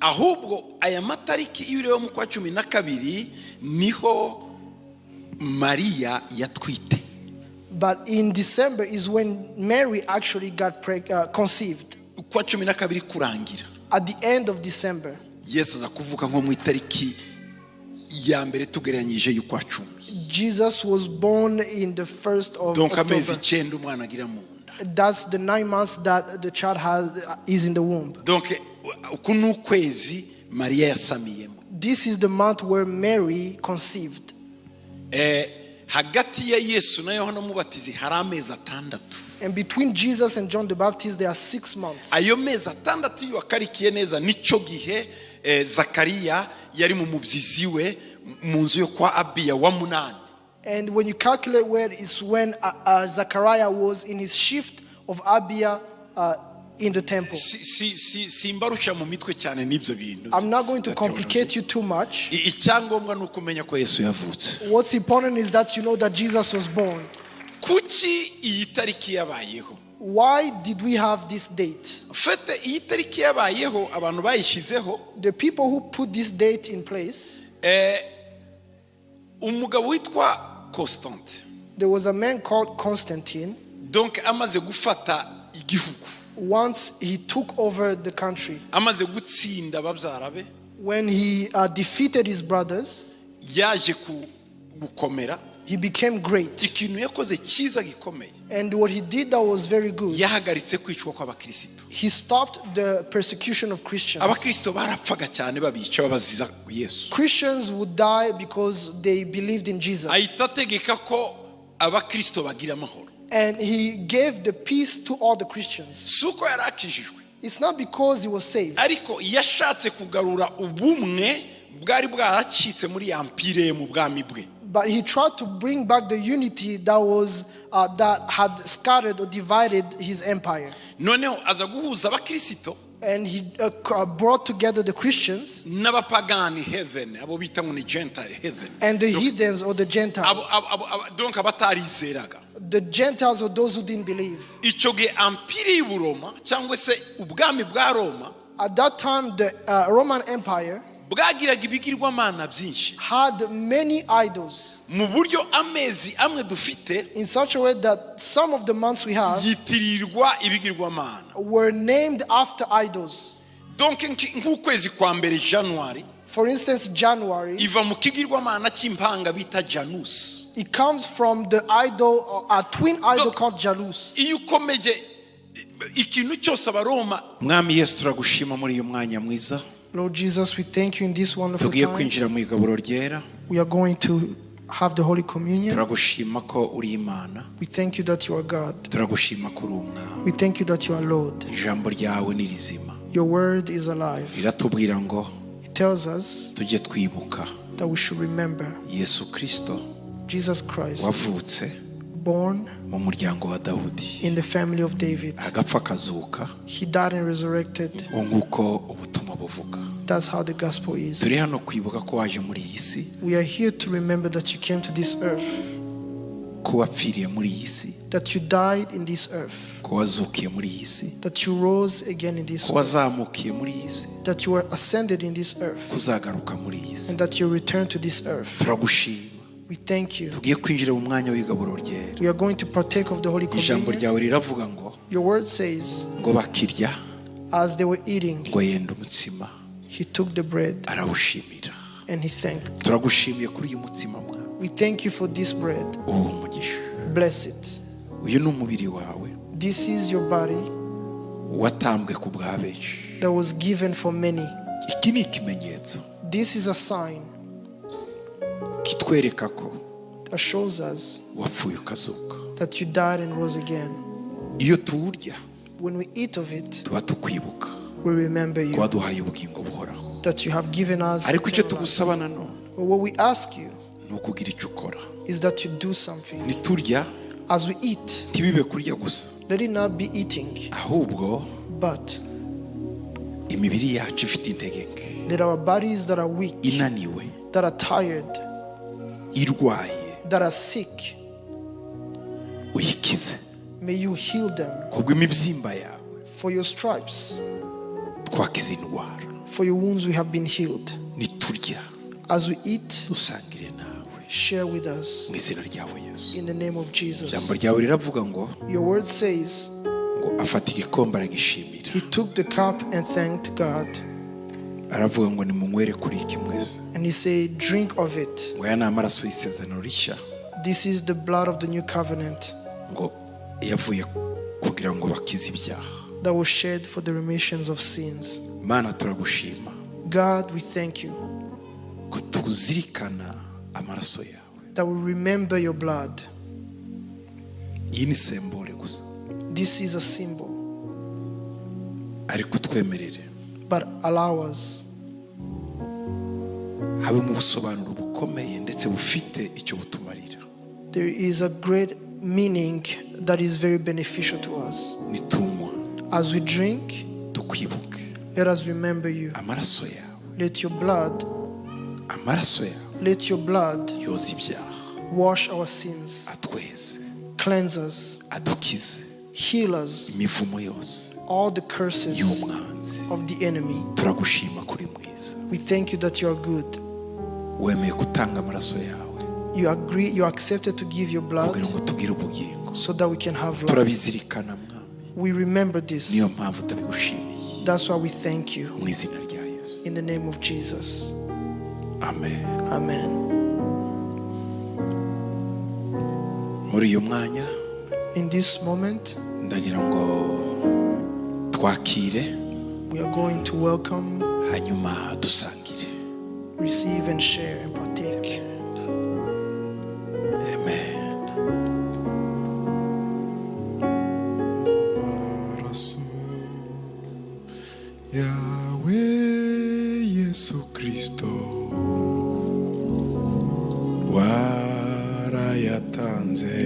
ahubwo aya matariki iyo ureba mu kwa 12 niho Maria yatwite. But in December is when Mary actually got conceived. Kwa 12 kurangira. At the end of December. Yesu aza kuvuka nko mu itariki ya mbere tugereranyije y'ukwa 10. Jesus was born in the 1st of Donc October. amezi 9 umwana agira mu nda. That's the 9 months that the child is in the womb. Donc kuno kwezi Maria yasamiyemo. This is the month where Mary conceived. Hagati ya Yesu na Yohana Mubatizi hari amezi 6. And between Jesus and John the Baptist there are 6 months. Ayo mezi 6 yo akarikiye neza nico gihe Zakariya yari mu mubyizi we mu nzu yo kwa Abiya wa 8. And when you calculate where is when Zachariah was in his shift of Abiya in the temple. Simbarusha mu mitwe cyane nibyo bintu. I'm not going to complicate you too much. Icyangombwa nuko umenya ko Yesu yavutse. What's important is that you know that Jesus was born. Kuki iyi tariki yabayeho? Why did we have this date? Fete iyi tariki yabayeho abantu bayishizeho. The people who put this date in place. Umugabo witwa Constantine. There was a man called Constantine. Donc amaze gufata igihugu. Once he took over the country. Amaze gutsinda babyara be. When he defeated his brothers. Yaje gukomera. He became great. Ikintu yakoze cyiza gikomeye. And what he did that was very good. Yahagaritse kwicwa kw'abakristo. He stopped the persecution of Christians. Abakristo barapfaga cyane babica babaziza Yesu. Christians would die because they believed in Jesus. Ahita ategeka ko abakristo bagira amahoro. And he gave the peace to all the Christians. Suko yarakijijwe. It's not because he was saved. Ariko yashatse kugarura ubumwe bwari bwaracitse muri empire mu bwami bwe. But he tried to bring back the unity that was that had scattered or divided his empire. Noneho aza guhuza abakristo. And he brought together the Christians n'abapagani heaven abo bita ngo ni gentile heaven and the heathens or the Gentiles. Donc abatarizeraga. The Gentiles or those who didn't believe. Ico ge empire y'Uburoma cyangwa se ubwami bwa Roma. At that time the Roman Empire bwagiraga ibigirwamana byinshi. Had many idols. Mu buryo amezi amwe dufite in such a way that some of the months we have yitirirwa ibigirwamana were named after idols. Donc nk'ukwezi kwa mbere January. For instance, January. Iva mu kigirwamana cy'impanga bita Janus. It comes from the idol, a twin idol called Janus. Iyo ukomeje ikintu cyose abaroma. Mwami Yesu turagushima muri uyu mwanya mwiza. Lord Jesus, we thank you in this wonderful time. Tugiye kwinjira mu igaburo ryera. We are going to have the Holy Communion. Turagushima ko uri Imana. We thank you that you are God. Turagushima ko uri Umwami. We thank you that you are Lord. Ijambo ryawe ni rizima. Your word is alive. Iratubwira ngo it tells us tujye twibuka that we should remember Yesu Kristo Jesus Christ wavutse born mu muryango wa Dawudi in the family of David. Agapfa kazuka. He died and resurrected. Nguko ubutumwa buvuga. That's how the gospel is. Turi hano kwibuka ko waje muri iyi si. We are here to remember that you came to this earth. Ko wapfiriye muri iyi si. That you died in this earth. Ko wazukiye muri iyi si. That you rose again in this earth. Ko wazamukiye muri iyi si. That you were ascended in this earth. Kuzagaruka muri iyi si. And that you return to this earth. Turagushima. We thank you. Tugiye kwinjira mu mwanya w'igaburo ryera. We are going to partake of the Holy Communion. Ijambo ryawe riravuga ngo your word says ngo bakirya as they were eating ngo yenda umutsima. He took the bread arawushimira. And he thanked. Turagushimiye kuri uyu mutsima mwa. We thank you for this bread. Umugisha. Bless it. Uyu ni umubiri wawe. This is your body. Watambwe ku bwa benshi. That was given for many. Iki ni ikimenyetso. This is a sign. Kitwereka ko that shows us wapfuye ukazuka. That you died and rose again. Iyo tuwurya when we eat of it tuba tukwibuka we remember you. Waduhaye ubugingo buhoraho. That you have given us. Ariko icyo tugusaba nanone. But what we ask you ni ukugira icyo ukora. Is that you do something. Niturya as we eat. Ntibibe kurya gusa. Let it not be eating. Ahubwo but imibiri yacu ifite intege nke. Let our bodies that are weak. Inaniwe. That are tired. Irwaye. That are sick. Uyikize. May you heal them. Kubw'imibyimba yawe. For your stripes. Twakize indwara. For your wounds we have been healed. niturya As we eat, dusangire nawe share with us. mu izina ryawe Yesu. In the name of Ijambo Jesus. ryawe riravuga ngo Your word says, ngo afata igikombe aragishimira, he took the cup and thanked God. aravuga ngo nimunywere kuri iki mwese, And he said, drink of it. ngo aya ni amaraso y'isezerano rishya, This is the blood of the new covenant ngo yavuye kugira ngo bakize ibyaha. that was shed for the remissions of sins. Mana turagushima God, we thank you ko tuzirikana amaraso yawe. that we remember your blood. Iyi ni sembole gusa, This is a symbol, ariko twemerere but allow us habe mu busobanuro bukomeye ndetse bufite icyo butumarira. there is a great meaning that is very beneficial to us. Nitunywa As we drink, tukwibuke let us remember you. amaraso yawe, Let your blood, amaraso yawe let your blood yoza ibyaha, wash our sins, atweze, cleanse us, adukize heal us, imivumo yose all the curses y'umwanzi. of the enemy. Turagushima kuri mwiza, We thank you that you are good. wemeye gutanga amaraso yawe You agree, you accepted to give your blood kugira ngo tugire ubugingo. so that we can have life. Turabizirikana mwami, We remember this. niyo mpamvu tubigushimiye That's why we thank you. mu izina rya Yesu, In the name of Jesus. amen. Amen. Muri uyu mwanya In this moment, ndagira ngo twakire, we are going to welcome, hanyuma dusangire. receive, and share and partake. Amen. Amaraso yawe Yesu Kristo warayatanze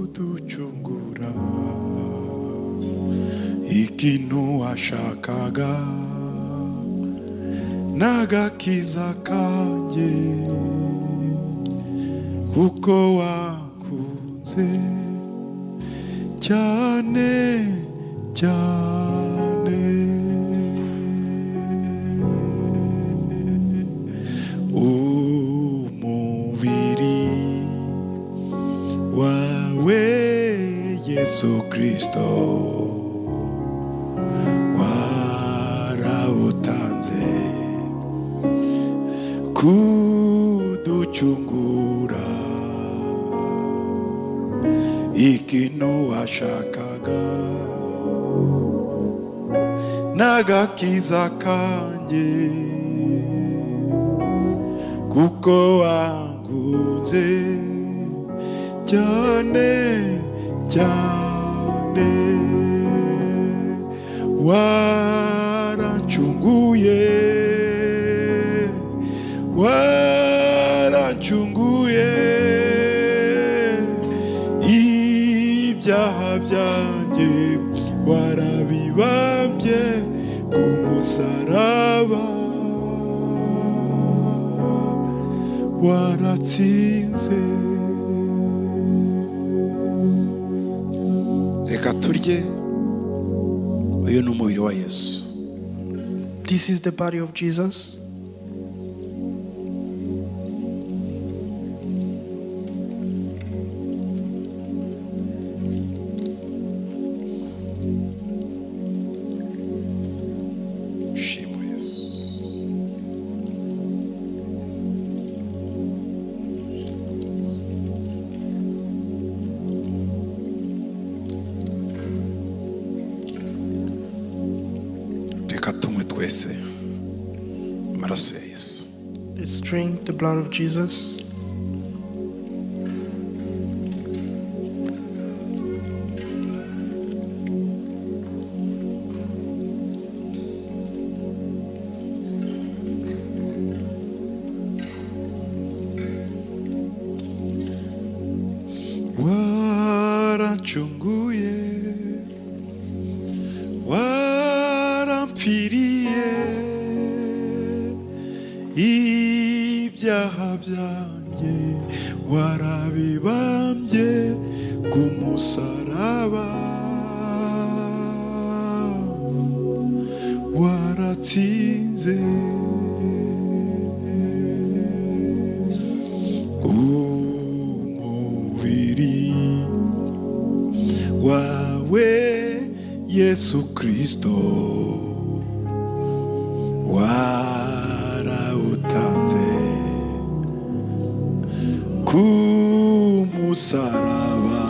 kuducungura, ikintu washakaga n'agakiza kanjye, kuko wakunze cyane cyane. Umubiri wawe Yesu Kristo warawutanze kuducungura, ikintu washakaga n'agakiza kanjye, kuko wankunze cyane cyane. Warancunguye, warancunguye, ibyaha byanjye warabibambye ku musaraba, waratsinze. Reka turye, uyu ni umubiri wa Yesu. This is the body of Jesus. Shimwe Yesu. Reka tunywe twese amaraso ya Yesu. Let's drink the blood of Jesus. Warancunguye, warampfiriye, ibyaha byanjye warabibambye ku musaraba, waratsinze umubiri wawe Yesu Kristo warawutanze ku musaraba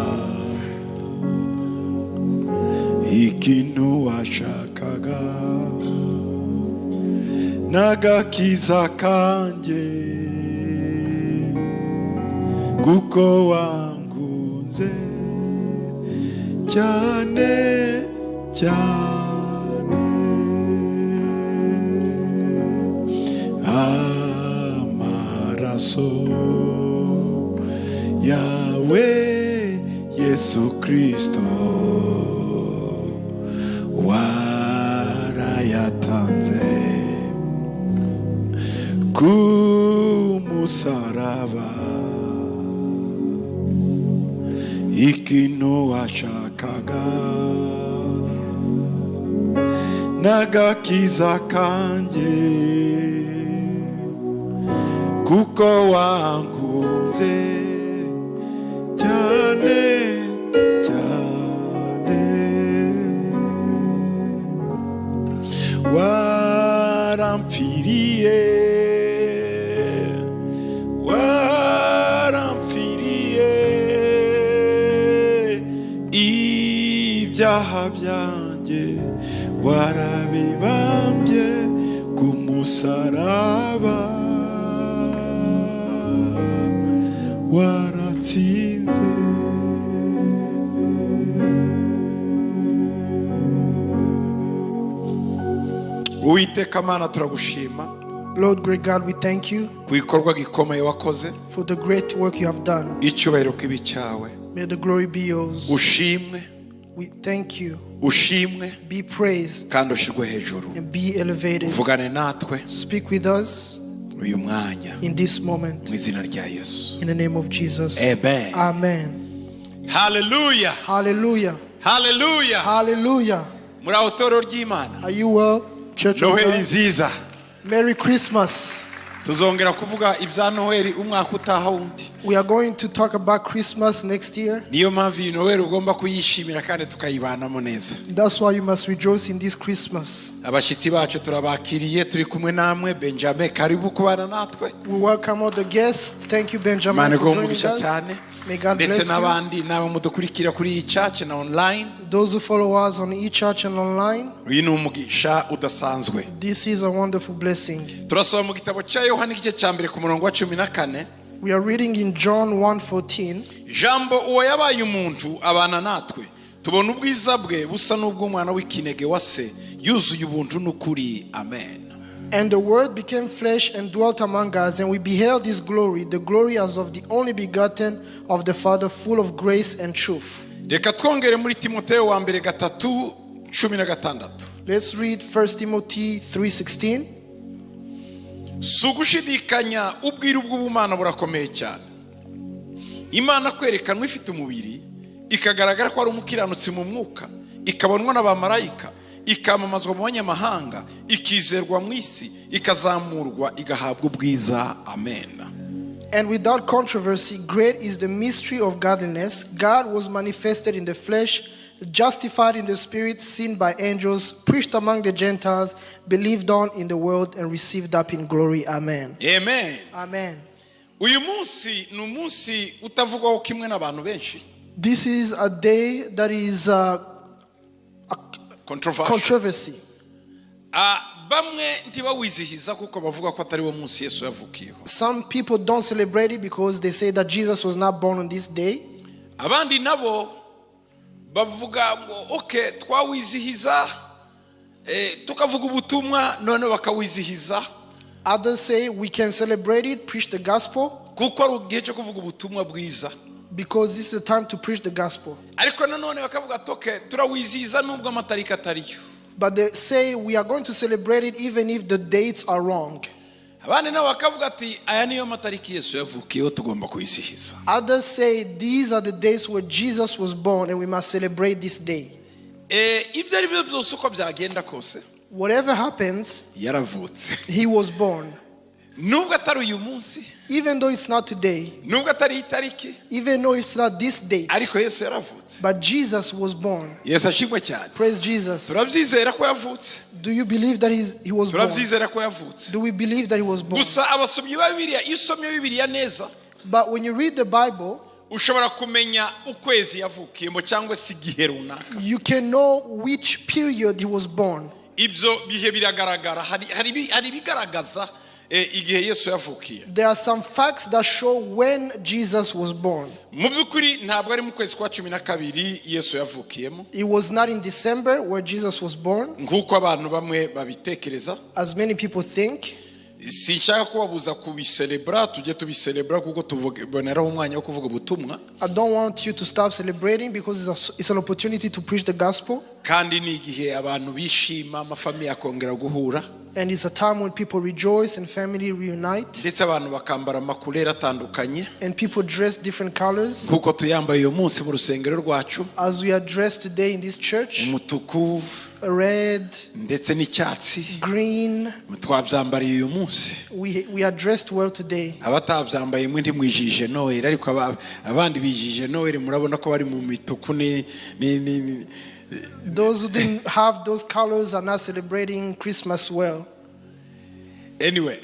ikintu washakaga n'agakiza kanjye kuko wangunze cyane cyane amaraso yawe Yesu Kristo warayatanze ku musaraba ikintu washakaga n'agakiza kanjye kuko wankunze cyane cyane warampfiriye ibyaha byanjye warabibambye ku musaraba waratsinze Uwiteka Mana turagushima Lord great God, we thank you ku ikorwa gikomeye wakoze for the great work you have done. icyubahiro kibi cyawe May the glory be yours. ushimwe We thank you. ushimwe Be praised kandi ushirwe hejuru and be elevated. uvugane natwe Speak with us uyu mwanya in this moment. mu izina rya Yesu In the name of Jesus. Amen. Amen. Hallelujah. Hallelujah. Hallelujah. Hallelujah. muri autoro ry'Imana Are you well, Church of Noheli God? nziza Merry Christmas. tuzongera kuvuga ibya Noheli umwaka utaha wundi We are going to talk about Christmas next year. niyo mpamvu iyi Noheli ugomba kuyishimira kandi tukayibanamo neza That's why you must rejoice in this Christmas. abashyitsi bacu turabakiriye turi kumwe namwe Benjamin karibu kubana natwe We welcome all the guests. Thank you, Benjamin, Imana for joining igombugisha us. cyane May God ndetse bless you. n'abandi nawe mudukurikira kuri iyi church na online Those who follow us on e-church and online, uyu ni umugisha udasanzwe this is a wonderful blessing. turasoma mu gitabo cya Yohana igice cya mbere ku murongo wa 14 We are reading in John 1:14. jambo uwo yabaye umuntu abana natwe tubona ubwiza bwe busa n'ubw'umwana w'ikinege wa se yuzuye ubuntu n'ukuri amen. And the word became flesh and dwelt among us, and we beheld his glory, the glory as of the only begotten of the Father, full of grace and truth. reka twongere muri Timoteyo wa mbere 3:16. Let's read 1 Timothy 3:16. Sugushidikanya ubwiru bw'ubumana burakomeye cyane. Imana kwerekanwa ifite umubiri ikagaragara ko ari umukiranutsi mu mwuka, ikabonwa n'abamarayika, ikamamazwa mu banyamahanga, ikizerwa mu isi, ikazamurwa, igahabwa ubwiza. Amen. And without controversy, great is the mystery of godliness. God was manifested in the flesh, justified in the spirit, seen by angels, preached among the Gentiles, believed on in the world, and received up in glory. Amen. Amen. Amen. Uyu munsi ni umunsi utavugwaho kimwe n'abantu benshi. This is a day that is controversy. Bamwe ntibawizihiza kuko bavuga ko atari wo munsi Yesu yavukiyeho. Some people don't celebrate it because they say that Jesus was not born on this day. Abandi nabo bavuga ngo okay twawizihiza tukavuga ubutumwa none bakawizihiza. Others say we can celebrate it, preach the gospel, kuko ari igihe cyo kuvuga ubutumwa bwiza, because this is the time to preach the gospel. ariko nanone bakavuga toke turawizihiza nubwo amatariki atariyo. But they say we are going to celebrate it even if the dates are wrong. Abandi nabo bakavuga ati aya niyo matariki Yesu yavukiyeho tugomba kuyizihiza. Others say these are the days where Jesus was born and we must celebrate this day. Ibyo ari byo byose uko byagenda kose, Whatever happens, yaravutse. he was born. Nubwo atari uyu munsi, Even though it's not today, nubwo atari itariki, even though it's not this date, ariko Yesu yaravutse. but Jesus was born. Yesu ashimwe cyane. Praise Jesus. Turabyizera ko yavutse. Do you believe that he was born? Turabyizera ko yavutse. Do we believe that he was born? Gusa abasomyi ba Bibiliya, iyo usomye Bibiliya neza, But when you read the Bible, ushobora kumenya ukwezi yavukiyemo cyangwa se igihe runaka. you can know which period he was born. Ibyo bihe biragaragara, hari ibigaragaza igihe Yesu yavukiye. There are some facts that show when Jesus was born. Mu byukuri ntabwo ari mu kwezi kwa 12 Yesu yavukiyemo. It was not in December where Jesus was born, Nkuko abantu bamwe babitekereza. as many people think. Sinshaka kubabuza kubicelebra, tujye tubicelebra kuko tuboneraho umwanya wo kuvuga ubutumwa. I don't want you to stop celebrating because it's an opportunity to preach the gospel. Kandi ni igihe abantu bishima, amafamiye akongera guhura. And it's a time when people rejoice and family reunite. Ndetse abantu bakambara amakulera atandukanye. And people dress different colors. Kuko tuyambaye uyu munsi mu rusengero rwacu. As we are dressed today in this church. Umutuku, red, ndetse n'icyatsi. green. Twabyambariye uyu munsi. We are dressed well today. Abatabyambaye mwe ntimwijije Noheli, ariko abandi bijije Noheli murabona ko bari mu mituku ni. Those who didn't have those colors are not celebrating Christmas well. Anyway,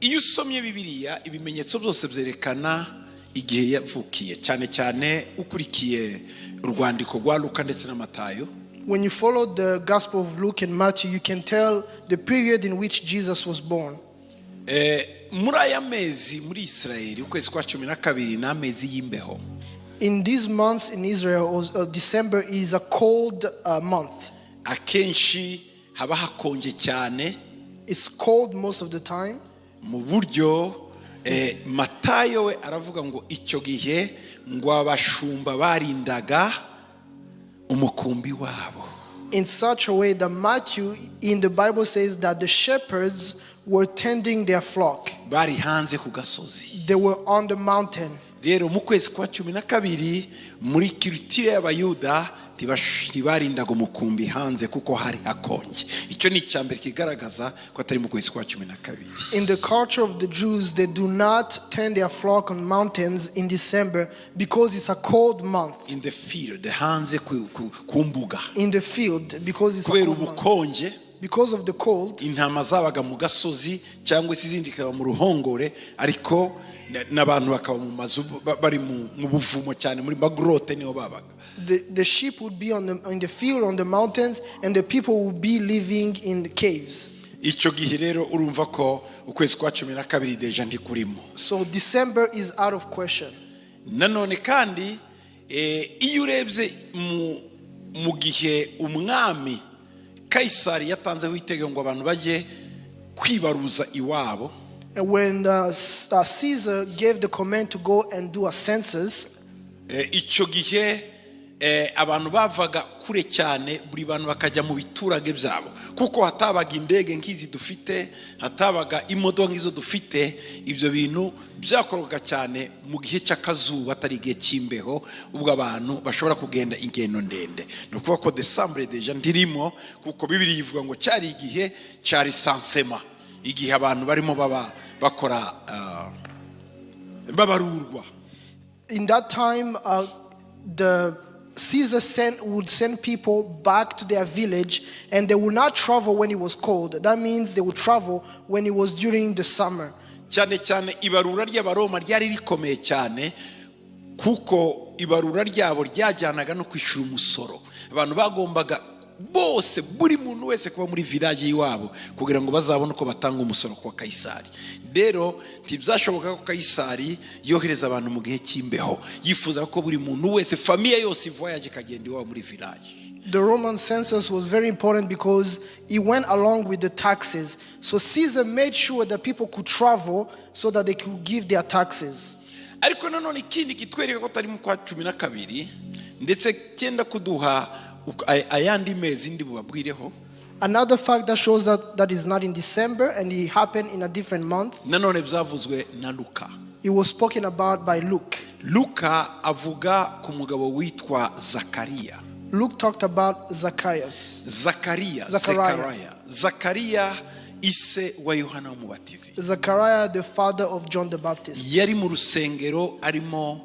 iyo usomye Bibiliya ibimenyetso byose byerekana igihe yavukiye, cyane cyane ukurikiye urwandiko rwa Luka ndetse na Matayo. When you follow the Gospel of Luke and Matthew, you can tell the period in which Jesus was born. Muri aya mezi muri Israeli ukwezi kwa 12 ni amezi y'imbeho. In these months in Israel, December is a cold month. Akenshi haba hakonje cyane. It's cold most of the time. Mu buryo Matayo we aravuga ngo icyo gihe ngo abashumba barindaga umukumbi wabo. In such a way that Matthew in the Bible says that the shepherds were tending their flock. Bari hanze ku gasozi. They were on the mountain. Rero mu kwezi kwa 12 muri culture y'Abayuda ntibarindaga umukumbi hanze kuko hari hakonje. Icyo ni icyambere kigaragaza ko atari mu kwezi kwa 12. In the culture of the Jews, they do not tend their flock on mountains in December because it's a cold month. In the field, hanze ku mbuga. In the field because it's a Kubera cold month. ubukonje, because of the cold, intama zabaga mu gasozi cyangwa se izindi kaba mu ruhongore, ariko n'abantu bakaba mu mazu bari mu buvumo cyane muri magrote niho babaga. The sheep would be in the field on the mountains, and the people would be living in the caves. Icyo gihe rero urumva ko ukwezi kwa 12 deja ntikurimo. So December is out of question. Nanone kandi iyo urebye mu gihe umwami Kaisari yatanzeho itegeko ngo abantu baje kwibaruza iwabo. And when Caesar gave the command to go and do a census, icyo gihe abantu bavaga kure cyane, buri bantu bakajya mu biturage byabo, kuko hatabaga indege nk'izi dufite, hatabaga imodoka nk'izo dufite. Ibyo bintu byakorwaga cyane mu gihe cy'akazuba, atari igihe cy'imbeho, ubwo abantu bashobora kugenda ingendo ndende. Ni ukuvuga ko December deja ntirimo, kuko Bibiliya ivuga ngo cyari igihe cya lisansema, igihe abantu barimo bakora babarurwa. In that time, the Caesar would send people back to their village, and they would not travel when it was cold. That means they would travel when it was during the summer. Cyane cyane ibarura ry'Abaroma ryari rikomeye cyane, kuko ibarura ryabo ryajyanaga no kwishura umusoro. Abantu bagombaga bose, buri muntu wese kuba muri village yiwabo kugira ngo bazabone uko batanga umusoro kwa Kaisari. Rero ntibyashoboka ko Kaisari yohereza abantu mu gihe cy'imbeho, yifuza ko buri muntu wese, famiye yose voyage kagenda iwabo muri village. The Roman census was very important because it went along with the taxes. So Caesar made sure that people could travel so that they could give their taxes. Ariko nanone ikindi kitwereka ko tari mu kwa 12 ndetse cyenda kuduha ayandi mezi ndi bubabwireho. Another fact that shows that is not in December and it happened in a different month. Nanone byavuzwe na Luka. It was spoken about by Luke. Luka avuga ku mugabo witwa Zakariya. Luke talked about Zacchaeus. Zachariah ise wa Yohana w'umubatizi. Zachariah, the father of John the Baptist. Yari mu rusengero arimo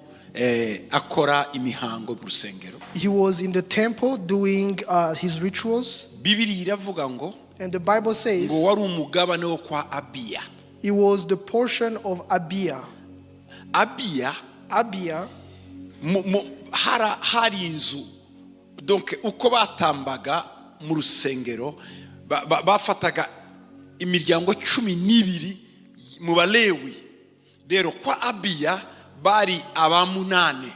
akora imihango mu rusengero. He was in the temple doing his rituals. Bibiliya iravuga ngo, and the Bible says, ngo wari umugabane wo kwa Abiya. It was the portion of Abiya. Abiya hari inzu. Donc uko batambaga mu rusengero bafataga imiryango 12 mu balewi. Rero kwa Abiya bari abamunane.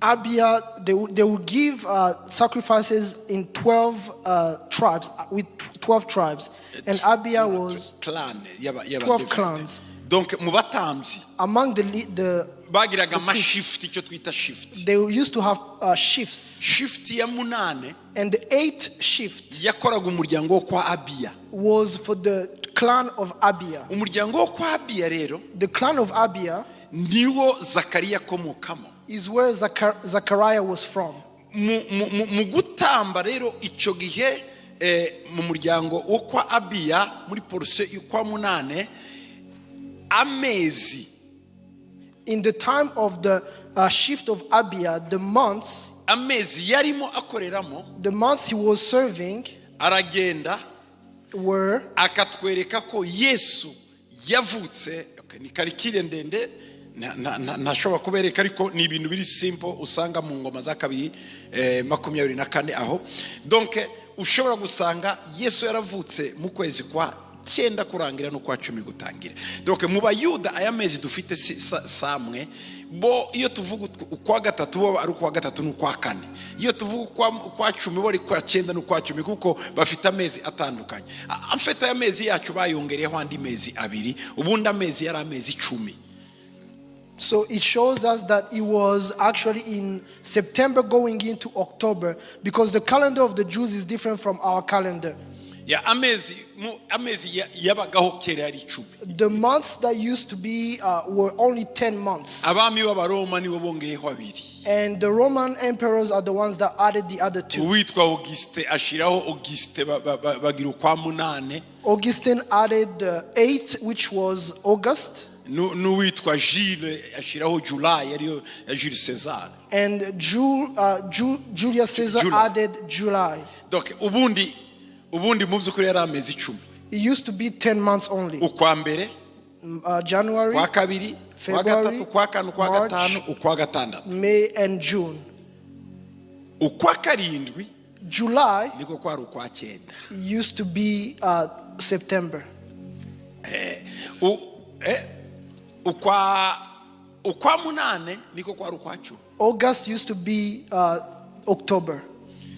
Abiya, they would give sacrifices in 12 tribes, with 12 tribes. And Abiya was 12 clans. Donc mu batamzi among the bagiraga shift, icyo twita shift. They used to have shifts. Shift ya munane, and the 8th shift yakoraga umuryango wo kwa Abiya, was for the clan of Abiya. Umuryango wo kwa Abiya rero, the clan of Abiya, niwo Zakariya komokamo, is where Zachariah was from. Mu gutamba rero icyo gihe mu muryango wo kwa Abiya muri porose kwa munane amezi. In the time of the shift of Abiya, the months, amezi yarimo akoreramo, the months he was serving, aragenda were akatwereka ko Yesu yavutse. Ni karikire ndende ntashobora kubereka, ariko ni ibintu biri simple usanga mu ngoma za 2:24 aho. Donc ushobora gusanga Yesu yaravutse mu kwezi kwa 9 kurangira no kwa 10 gutangira. Donc mu bayuda aya mezi dufite samwe bo, iyo tuvuga ukwa gatatu bo ari ukwa gatatu n'ukwa 4, iyo tuvuga ukwa 10 bo ari kwa 9 n'ukwa 10, kuko bafite amezi atandukanye. Amfite aya mezi yacu bayongereho andi mezi 2, ubundi amezi yari amezi 10. So it shows us that it was actually in September going into October, because the calendar of the Jews is different from our calendar. amezi yabagaho kera yari 10. The months that used to be were only 10 months. Abami b'Abaroma nibo bongeyeho 2. And the Roman emperors are the ones that added the other 2. Uwitwa Auguste ashiraho Auguste bagira kwa munane. Augustine added the 8th, which was August. N'uwitwa Jules ashiraho July, yariyo ya Jules Caesar. And Julius Caesar added July. Donc ubundi mu byukuri yari amezi 10. It used to be 10 months only. Ukwa mbere, January, kwa kabiri, kwa gatatu, kwa kane, kwa gatanu, ukwa gatandatu. May and June. Ukwa karindwi, July, niko kwari ukwa 9. used to be September. Ukwa munane niko kwari ukwa 10. August used to be October.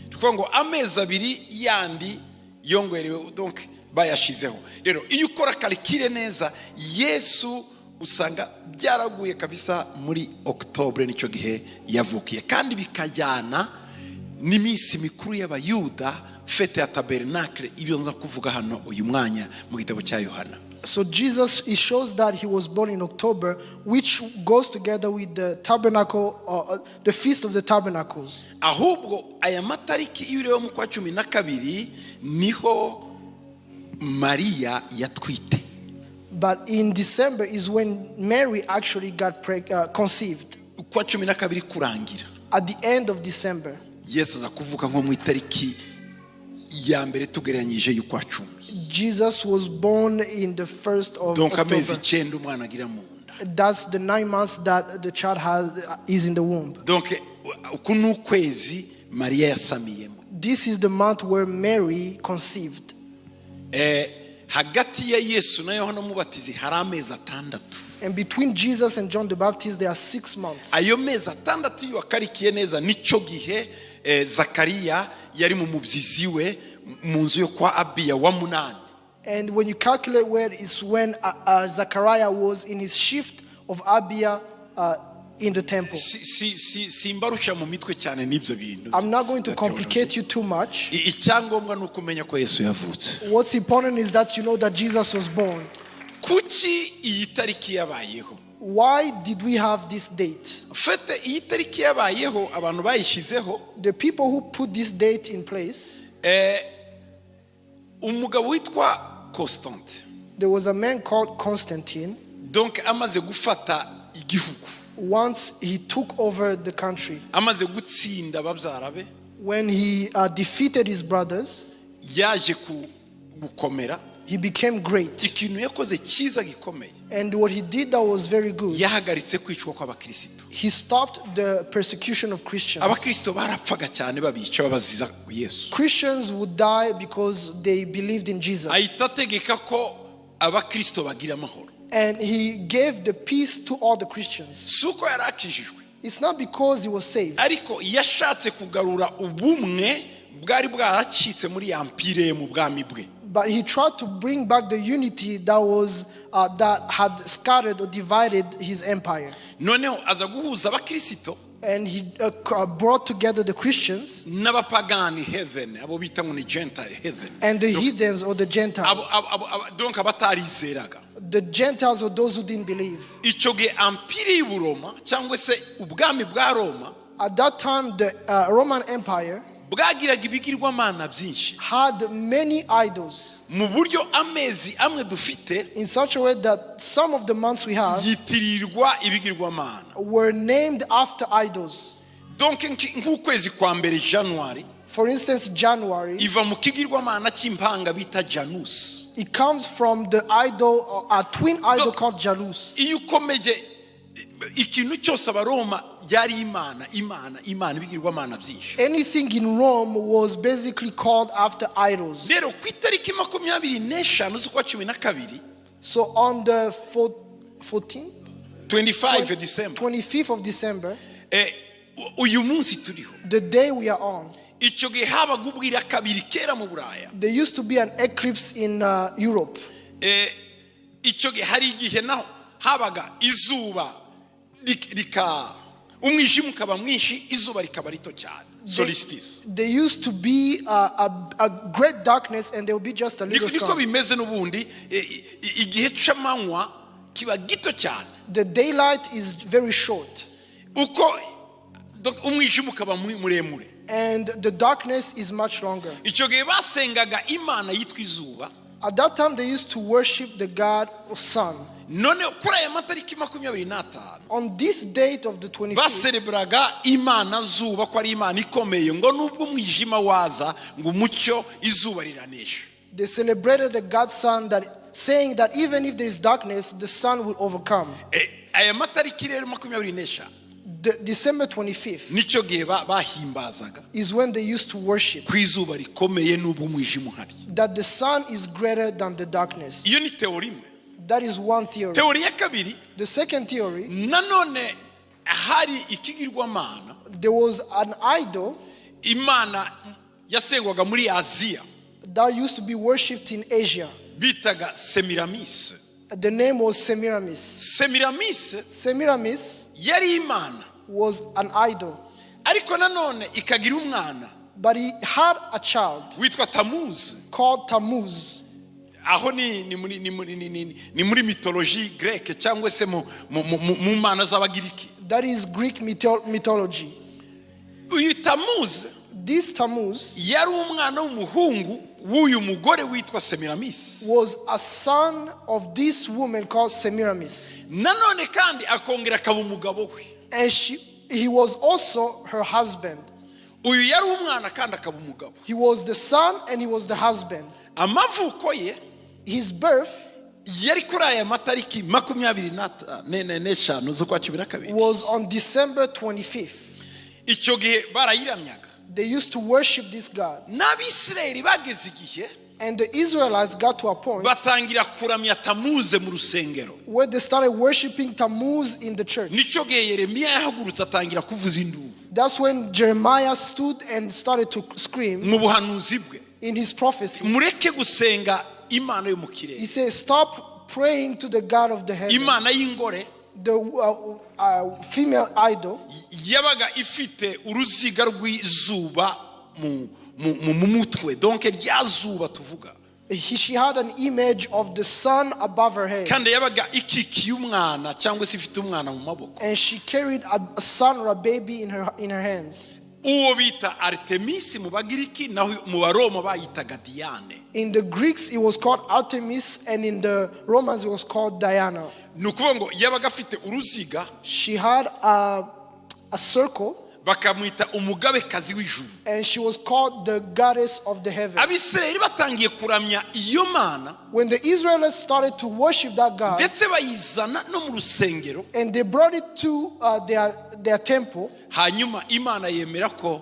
Tukongo amezi 2 yandi yongerewe, donc bayashizeho. Rero iyo ukora kalikire neza, Yesu usanga byaraguye kabisa muri October, nicyo gihe yavukiye, kandi bikajyana n'imisi mikuru y'abayuda, fete ya tabernacle, ibyo nza kuvuga hano uyu mwanya mu gitabo cya Yohana. So Jesus, it shows that he was born in October, which goes together with the tabernacle, the feast of the tabernacles. Ahubwo aya matariki iyo ureba mu kwa 12 niho Maria yatwite. But in December is when Mary actually got conceived. Kwa 12 kurangira, at the end of December, Yesu aza kuvuka nko mu itariki ya mbere tugereranyije y'ukwa 10. Jesus was born in the 1st of Donc amezi October. 9 umwana agira mu nda. That's the 9 months that the child is in the womb. Donc uku n'ukwezi Maria yasamiyemo. This is the month where Mary conceived. Hagati ya Yesu na Yohana Mubatizi hari amezi 6. And between Jesus and John the Baptist there are 6 months. Ayo mezi 6 iyo akarikiye neza nicyo gihe Zakariya yari mu mubyizi we mu nzu yo kwa Abiya wa 8. And when you calculate where is when Zachariah was in his shift of Abiya in the temple. Simbarusha mu mitwe cyane n'ibyo bintu. I'm not going to complicate you too much. Icyangombwa nuko umenya ko Yesu yavutse. What's important is that you know that Jesus was born. Kuki iyi tariki yabayeho? Why did we have this date? fete iyi tariki yabayeho abantu bayishizeho The people who put this date in place, umugabo witwa Constante, there was a man called Constantine. donc amaze gufata igihugu, Once he took over the country, amaze gutsinda ababyara be, when he defeated his brothers, yaje gukomera. he became great. Ikintu yakoze cyiza gikomeye, And what he did that was very good, yahagaritse kwicwa kw'abakristo. he stopped the persecution of Christians. Abakristo barapfaga cyane babica babaziza Yesu. Christians would die because they believed in Jesus. ahita ategeka ko abakristo bagira amahoro. And he gave the peace to all the Christians. Si uko yari akijijwe, It's not because he was saved, ariko yashatse kugarura ubumwe bwari bwaracitse muri ya mpire ye mu bwami bwe. but he tried to bring back the unity that had scattered or divided his empire. Noneho aza guhuza abakristo And he brought together the Christians n'abapagani heaven, abo bita ngo ni gentile heaven, and the heathens or the Gentiles. donc abatarizeraga. The Gentiles or those who didn't believe. Icyo gihe ampire y'uburoma cyangwa se ubwami bwa Roma At that time, the Roman Empire bwagiraga ibigirwamana byinshi, had many idols mu buryo amezi amwe dufite in such a way that some of the months we have yitirirwa ibigirwamana. were named after idols. donc nk'ukwezi kwa mbere January For instance, January, iva mu kigirwamana cy'impanga bita Janus. it comes from the idol, a twin idol called Janus. Iyo ukomeje ikintu cyose abaroma yari imana ibigirwamana byinshi. Anything in Rome was basically called after idols. Rero ku itariki 25 z'ukwa 12, So on the 25th of December, uyu munsi turiho, the day we are on, icyo gihe habaga ubwira kabiri kera mu Buraya. there used to be an eclipse in Europe. Icyo gihe hari igihe naho habaga izuba umwijima ukaba mwinshi, izuba rikaba rito cyane, solstice. There used to be a great darkness and there would be just a little niko sun. bimeze n'ubundi, igihe cy'amanywa kiba gito cyane, The daylight is very short uko umwijima ukaba muremure. and the darkness is much longer. Icyo gihe basengaga imana yitwa izuba. At that time they used to worship the god of sun. None kuri aya matariki 25 On this date of the 25th, basereburaga imana zuba ko ari imana ikomeye, ngo nubwo umwijima waza ngo umucyo izuba riranesha. they celebrated the god sun, that saying that even if there is darkness, the sun will overcome. Aya matariki rero 25 December 25th nicyo gihe bahimbazaga is when they used to worship ku izuba rikomeye n'ubwo umwijima uhari. that the sun is greater than the darkness. Iyo ni teori imwe. That is one theory. Teori ya kabiri, The second theory, nanone hari ikigirwamana, there was an idol imana yasengwaga muri Aziya that used to be worshipped in Asia. bitaga Semiramis. The name was Semiramis. Semiramis yari imana, was an idol, ariko nanone ikagira umwana but he had a child witwa Tammuz. called Tammuz. Aho ni muri mythology Greek cyangwa se mu mana z'Abagiriki. That is Greek mythology. Uyu Tammuz This Tammuz yari umwana w'umuhungu w'uyu mugore witwa Semiramis. was a son of this woman called Semiramis. Nanone kandi akongera akaba umugabo we. And he was also her husband. Uyu yari umwana kandi akaba umugabo. He was the son and he was the husband. Amavuko ye, His birth yari kuri aya matariki 25 z'ukwa 12. was on December 25th. Icyo gihe barayiramyaga. They used to worship this God. N'Abisirayeli bageze igihe And the Israelites got to a point batangira kuramya Tamuze mu rusengero. where they started worshiping Tammuz in the church. Nicyo gihe Yeremiya yahagurutse atangira kuvuza induru That's when Jeremiah stood and started to scream mu buhanuzi bwe. in his prophecy. Mureke gusenga imana yo mu He kirere, says, stop praying to the God of the heaven. imana y'ingore The female idol yabaga ifite uruziga rw'izuba mu mutwe, donc rya zuba tuvuga. She had an image of the sun above her head. kandi yabaga ikikiye umwana cyangwa se ifite umwana mu maboko. And she carried a son or a baby in her hands. Uwo bita Artemis mu Bagiriki, naho mu Baroma bayitaga Diane. In the Greeks it was called Artemis, and in the Romans it was called Diana. Nukuvuga ngo yabaga afite uruziga. She had a circle. Bakamwita umugabekazi w'ijuru. And she was called the goddess of the heaven. Abisirayeli batangiye kuramya iyo mana. When the Israelites started to worship that God, ndetse bayizana no mu rusengero, and they brought it to their temple, hanyuma Imana yemera ko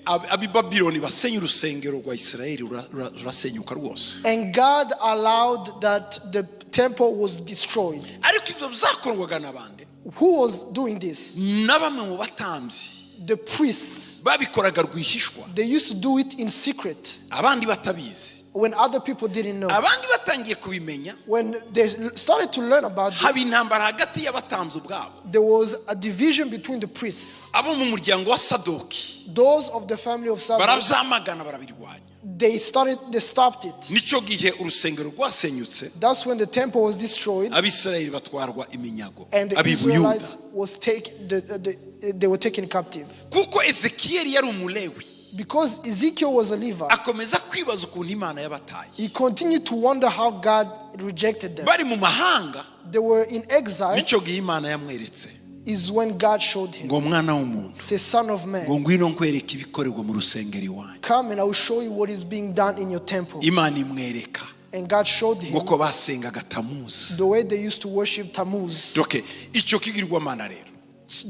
abi Babyloni basenya urusengero rwa Isirayeli rurasenyuka rwose. And God allowed that the temple was destroyed. Ariko ibyo byakorwaga n'abandi. Who was doing this? N'abamwe mu batambyi. The priests. Babikoraga rwihishwa. They used to do it in secret. Abandi batabizi. When other people didn't know. Abandi batangiye kubimenya. When they started to learn about this, haba intambara hagati y'abatambyi ubwabo. there was a division between the priests. Abo mu muryango wa Sadoki. Those of the family of Sadok. Barabyamagana barabirwanya. They stopped it. Nico gihe urusengero rwasenyutse. That's when the temple was destroyed. Abisirayeli batwarwa iminyago. And the Israelites was they were taken captive. Kuko Ezekiel yari umulewi. Because Ezekiel was a Levite. Akomeza kwibaza ukuntu Imana yabataye. He continued to wonder how God rejected them. Bari mu mahanga. They were in exile. Nico gihe Imana yamweretse. Is when God showed him. Ngo mwana w'umuntu. Say, son of man. Ngo ngwino nkwereke ibikorerwa mu rusengero iwanyu. Come and I will show you what is being done in your temple. Imana imwereka. And God showed him ngo ko basengaga Tamuzi. the way they used to worship Tammuz. Okay, icyo kigirwamana rero.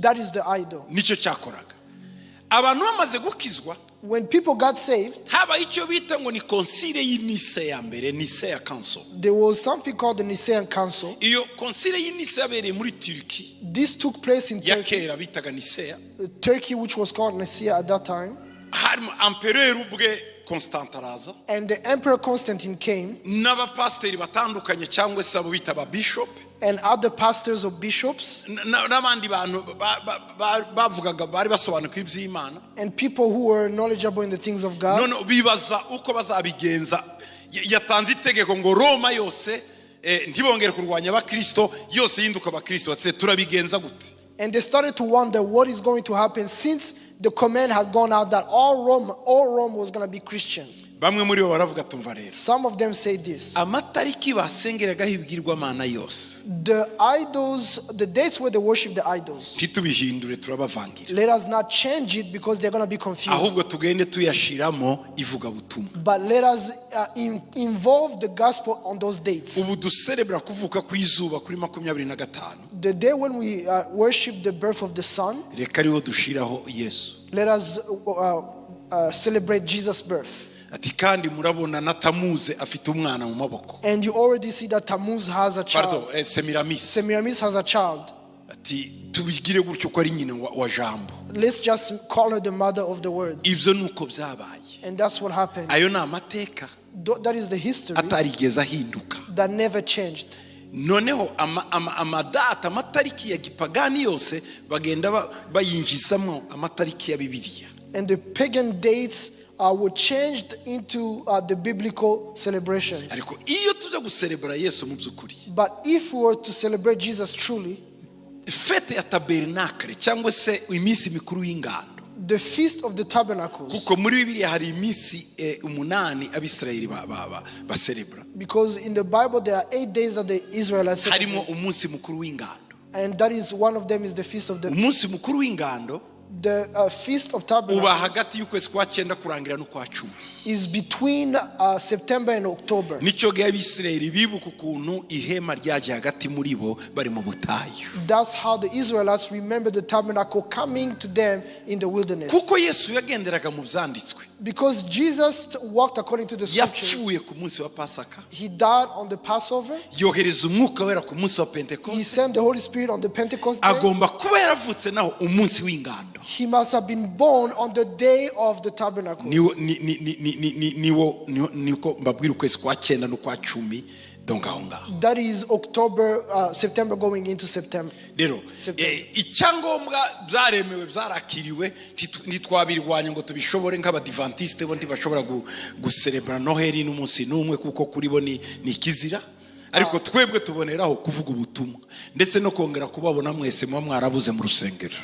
That is the idol. Nicyo cyakoraga. Abantu bamaze gukizwa. When people got saved, haba icyo bita ngo ni konsile y'Nice ya mbere, Nicaea Council. There was something called the Nicene Council. Iyo konsile y'Nice yabereye muri Turkey. This took place in ya Turkey. kera bitaga Nicea. Turkey, which was called Nicaea at that time. Harimo empereur ubwe Constantaraza. And the Emperor Constantine came. N'abapasteri batandukanye cyangwa se abo bita ba bishop. And other pastors of bishops. N'abandi bantu bavugaga bari basobanukiwe iby'Imana. And people who were knowledgeable in the things of God. No bibaza uko bazabigenza. Yatanze itegeko ngo Roma yose ntibongere kurwanya abakristo, yose yinduka abakristo. Ati turabigenza gute? And they started to wonder what is going to happen since the command had gone out that all Rome was going to be Christian. Bamwe muri bo baravuga tumva rero. Some of them say this. Amatariki basengeragaho ibigirwamana yose. The idols, the dates where they worship the idols. Titubihindure turabavangira. Let us not change it because they're going to be confused. Ahubwo tugende tuyashiramo ivuga butumwa. But let us involve the gospel on those dates. Ubu duserebra kuvuka kw'izuba kuri 25. The day when we worship the birth of the sun. Reka ariho dushiraho Yesu. Let us celebrate Jesus' birth. Ati kandi murabona na Tamuze afite umwana mu maboko. And you already see that Tammuz has a child. Pardon, Semiramis. Semiramis has a child. Ati tubigire gutyo ko ari nyine wa jambo. Let's just call her the mother of the word. Ibyo nuko byabaye. And that's what happened. Ayo na amateka. That is the history atarigeze ahinduka. that never changed. Noneho amadata amatariki ya gipagani yose bagenda bayinjizamo amatariki ya Bibiliya. And the pagan dates were changed into the biblical celebrations. Ariko iyo tujya guserebra Yesu mu byukuri. But if we were to celebrate Jesus truly, fete ya tabernacle cyangwa se iminsi mikuru y'ingando. The feast of the tabernacles. Kuko muri Bibiliya hari iminsi 8 abisirayeli baserebra. Because in the Bible there are 8 days that the Israelites celebrate. Harimo umunsi mukuru w'ingando. And that is one of them is the feast of the umunsi mukuru w'ingando. The feast of tabernacles uba hagati y'ukwezi kwa 9 kurangira no kwa 10. is between September and October. Nico gihe abisirayeli bibuka ukuntu ihema ryaje hagati muri bo bari mu butayu. That's how the Israelites remember the tabernacle coming to them in the wilderness. Kuko Yesu yagenderaga mu byanditswe. Because Jesus walked according to the scriptures. Yapfuye ku munsi wa Pasaka. He died on the Passover. Yohereza umwuka wera ku munsi wa Pentecost. He sent the Holy Spirit on the Pentecost day. Agomba kuba yaravutse naho umunsi w'ingando. He must have been born on the day of the tabernacle. Niko mbabwira ukwezi kwa 9 no kwa 10 donc aho ngaho. That is September going into September. Rero icyangombwa byaremewe byarakiriwe ntitwabirwanya ngo tubishobore nk'abadivantiste bo ntibashobora guserebra noheli n'umunsi n'umwe kuko kuri bo ni kizira, ariko twebwe tuboneraho kuvuga ubutumwa ndetse no kongera kubabona mwese mwarabuze mu rusengero.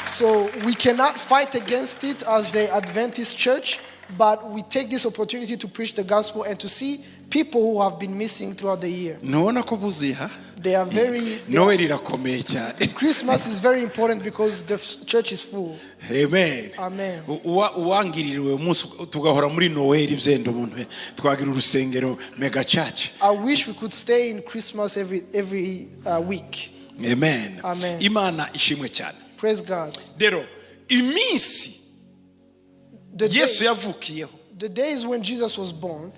So we cannot fight against it as the Adventist church, but we take this opportunity to preach the gospel and to see people who have been missing throughout the year. Nubona ko buziha. They are very. Noheli irakomeye cyane. Christmas is very important because the church is full. Amen. Amen. Uwangiririwe umunsi tugahora muri Noheli byendo umuntu twagira urusengero mega church. I wish we could stay in Christmas every week. Amen. Amen. Imana ishimwe cyane. Praise God. Rero iminsi Yesu yavukiyeho. The days when Jesus was born.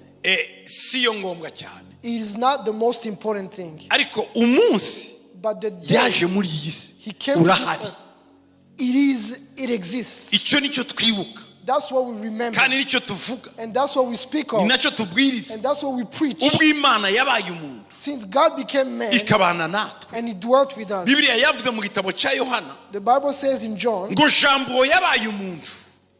Siyo ngombwa cyane. It is not the most important thing. Ariko umunsi but the day yaje muri iyi si he came to this earth, it exists. Icyo nicyo twibuka. That's what we remember. Kandi nicyo tuvuga. And that's what we speak of. Ni nacyo tubwiriza. And that's what we preach. Ubwo Imana yabaye umuntu. Since God became man. Ikabana natwe. And he dwelt with us. Bibiliya yavuze mu gitabo cya Yohana. The Bible says in John. Ngo jambo yabaye umuntu.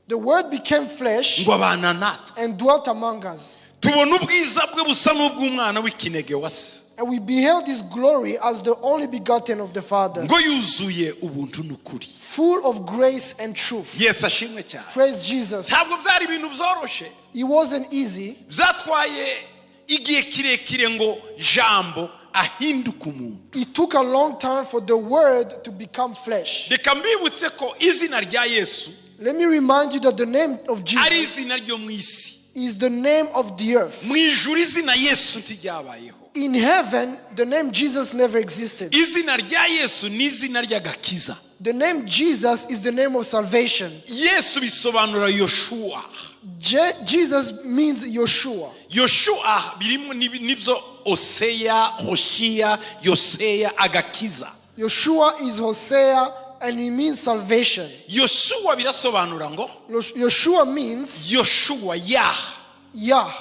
The word became flesh. Ngo abana natwe. And dwelt among us. Tubona ubwiza bwe busa n'ubw'umwana w'ikinege wase. And we beheld his glory as the only begotten of the Father. Ngo yuzuye ubuntu n'ukuri. Full of grace and truth. Yes, ashimwe cyane. Praise Jesus. Ntabwo byari ibintu byoroshe. It wasn't easy. Byatwaye igihe kirekire ngo jambo ahinduka umuntu. It took a long time for the word to become flesh. Reka mbibutse ko izina rya Yesu. Let me remind you that the name of Jesus ari izina ryo mu isi. Is the name of the earth. Mu ijuru izina Yesu ntiryabayeho. In heaven, the name Jesus never existed. Izina rya Yesu ni izina ry'agakiza. The name Jesus is the name of salvation. Yesu bisobanura Yoshua. Jesus means Yoshua. Yoshua birimo nibyo Oseya, Hoshea, Yoseya, agakiza. Yoshua is Hosea and he means salvation. Yoshua birasobanura ngo. Yoshua means Yoshua Yah.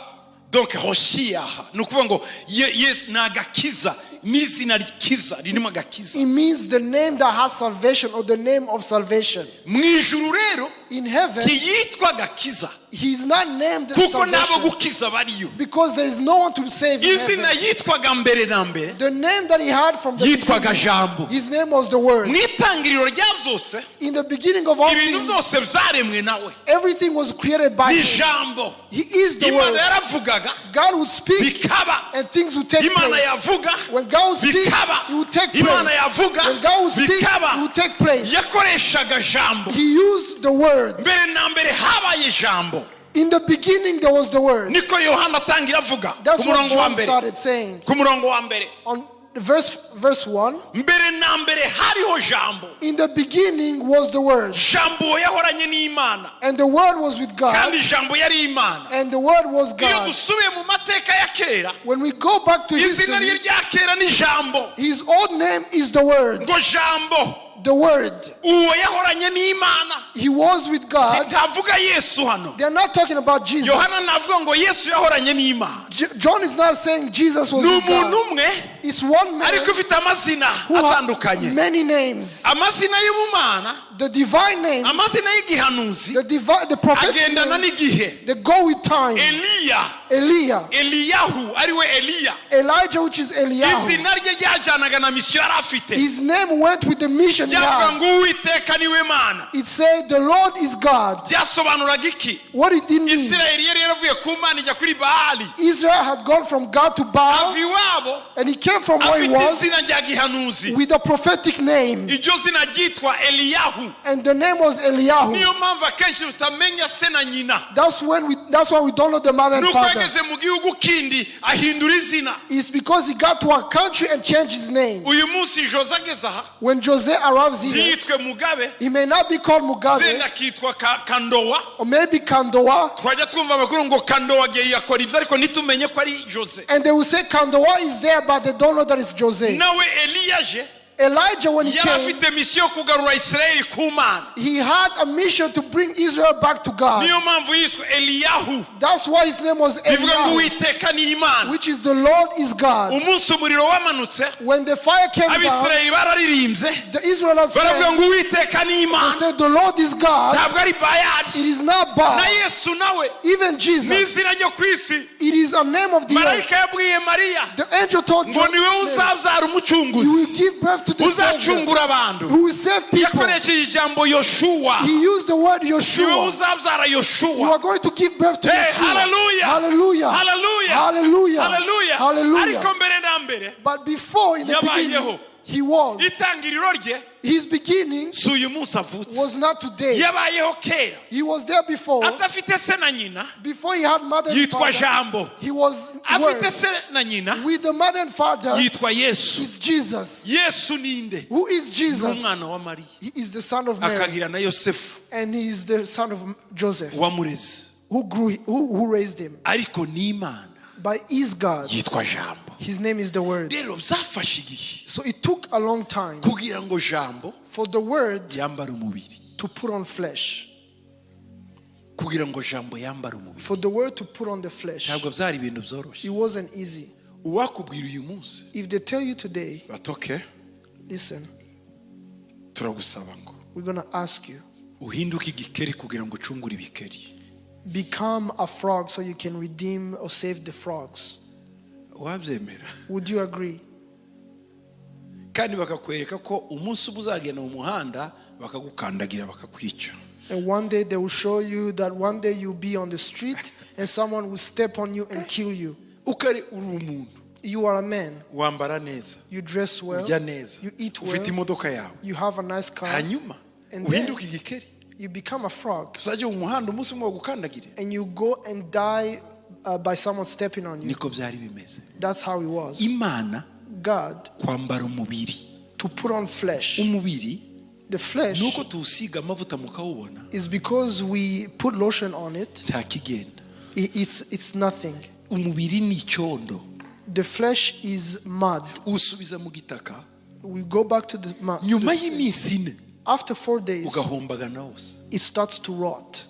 Donc Hoshea nukuvuga ngo yes nagakiza n'izina rikiza ririmo agakiza. It means the name that has salvation or the name of salvation. Mu ijuru rero in heaven yitwa gakiza. He is not named kuko nabo gukiza bariyo. Because there is no one to save in heaven. Izina yitwaga mbere na mbere. The name that he had from the yitwaga jambo. His name was the word. Mwitangiriro rya byose. In the beginning of all ibintu things. byose byaremwe nawe. Everything was created by him. Jambo. He is the word. Imana yaravugaga. God would speak bikaba. And things would take Imana place. yavuga. When God would speak, bikaba. it would take place. Imana yavuga. When God would speak, bikaba. it would take place. Yakoreshaga jambo. He used the word. Mbere na mbere habaye jambo. In the beginning there was the word. Niko Yohana atangira avuga. That's what John started saying. Ku murongo wa mbere. On verse 1. Mbere na mbere hariho jambo. In the beginning was the word. Jambo yahoranye n'Imana. And the word was with God. Kandi jambo yari Imana. And the word was God. Iyo dusubiye mu mateka ya kera. When we go back to history. Izina rya kera ni jambo. His old name is the word. Ngo jambo. The word. Uwo yahoranye n'Imana. He was with God. Ntavuga Yesu hano. They are not talking about Jesus. Yohana navuga ngo Yesu yahoranye n'Imana. John is not saying Jesus was with God. N'umuntu umwe. It's one man. Ariko ufite amazina atandukanye. Many names. Amazina y'ubumana. The divine name. Amazina y'gihanuzi. The prophetic agendana n'igihe. They go with time. Eliyahu. Ariwe Eliya. Elijah, which is Eliyahu. Izina rye ryajanaga na mission yari afite. His name went with the mission he had. It said the Lord is God. What it didn't mean. Israel had gone from God to Baal. And he came from where he was with a prophetic name. And the name was Eliyahu. That's why we don't know the mother and father. It's because he got to our country and changed his name. When Jose arrives here, he may not be called Mugabe, or maybe Kandoa. And they will say Kandoa is there, but they don't know that it's Jose. Elijah, when he yari came, afite misiyo yo kugarura Isirayeli ku Mana. he had a mission to bring Israel back to God. Niyo mpamvu yiswe Eliyahu, That's why his name was bivuga ngo Eliyahu, Uwiteka ni Imana. which is the Lord is God. Umunsi umuriro wamanutse, When the fire came down, Abisirayeli bararirimbye, the Israelites baravuga said, ngo Uwiteka ni they Imana, said, the Lord is God. ntabwo ari Bayali. It is not Na Baal. Yesu nawe Even ni Jesus, izina ryo ku isi. it is a name of the earth. Marayika yabwiye Mariya The angel told ngo niwe Joseph, uzabyara you umucunguzi will give birth to the Savior uzacungura abantu. who will save people. Yakoresheje ijambo Yoshuwa, He used the word niwe Yeshua. uzabyara You Yoshuwa. are going to give birth to Hey, Yeshua. hallelujah. Hallelujah. Hallelujah. Hallelujah. Hallelujah. Hallelujah. Ariko mbere na mbere, But before, in the beginning, yabayeho. he was. itangiriro rye His beginning si uyu munsi avutse, was not today. yabayeho kera He was there before. adafite se na nyina, Before he had mother and yitwa father, Jambo. he was Afite word. se na nyina, With the mother and father yitwa Yesu. is Jesus. Yesu ninde? Who is Ni Jesus? umwana wa Mariya, He is the son of Mary, akagira na Yosefu and he is the son of Joseph, wamureze, who raised him. ariko ni Imana, By his God, yitwa Jambo. his name is the Word. Rero byafashe igihe So it took a long time kugira ngo Jambo for the Word yambare umubiri, to put on flesh, kugira ngo Jambo yambare umubiri. for the Word to put on the flesh. Ntabwo byari ibintu byoroshye. It wasn't easy. Uwakubwira uyu munsi If they tell you today, batoke, listen, turagusaba ngo we're going to ask you, uhinduke igikeri kugira ngo ucungure ibikeri. become a frog so you can redeem or save the frogs. Wabyemera? Would you agree? Kandi bakakwereka ko umunsi uba uzagenda mu muhanda bakagukandagira bakakwica. And one day they will show you that one day you'll be on the street and someone will step on you and kill you. Ukari uri umuntu, You are a man. wambara neza, You dress well. urya neza, You eat ufite well. imodoka yawe, You have a nice car. hanyuma And uhinduke then igikeri, you become a frog. uzajya mu muhanda umunsi umwe bagukandagire. And you go and die by someone stepping on you. Niko byari bimeze. That's how it was. Imana God, kwambara umubiri, to put on flesh. umubiri The flesh nuko tuwusiga amavuta mukawubona, is because we put lotion on it. nta kigenda. It's nothing. Umubiri ni icyondo, The flesh is mud. usubiza mu gitaka, We go back to the mud. nyuma y'iminsi ine After 4 days, ugahombagana wose, it starts to rot.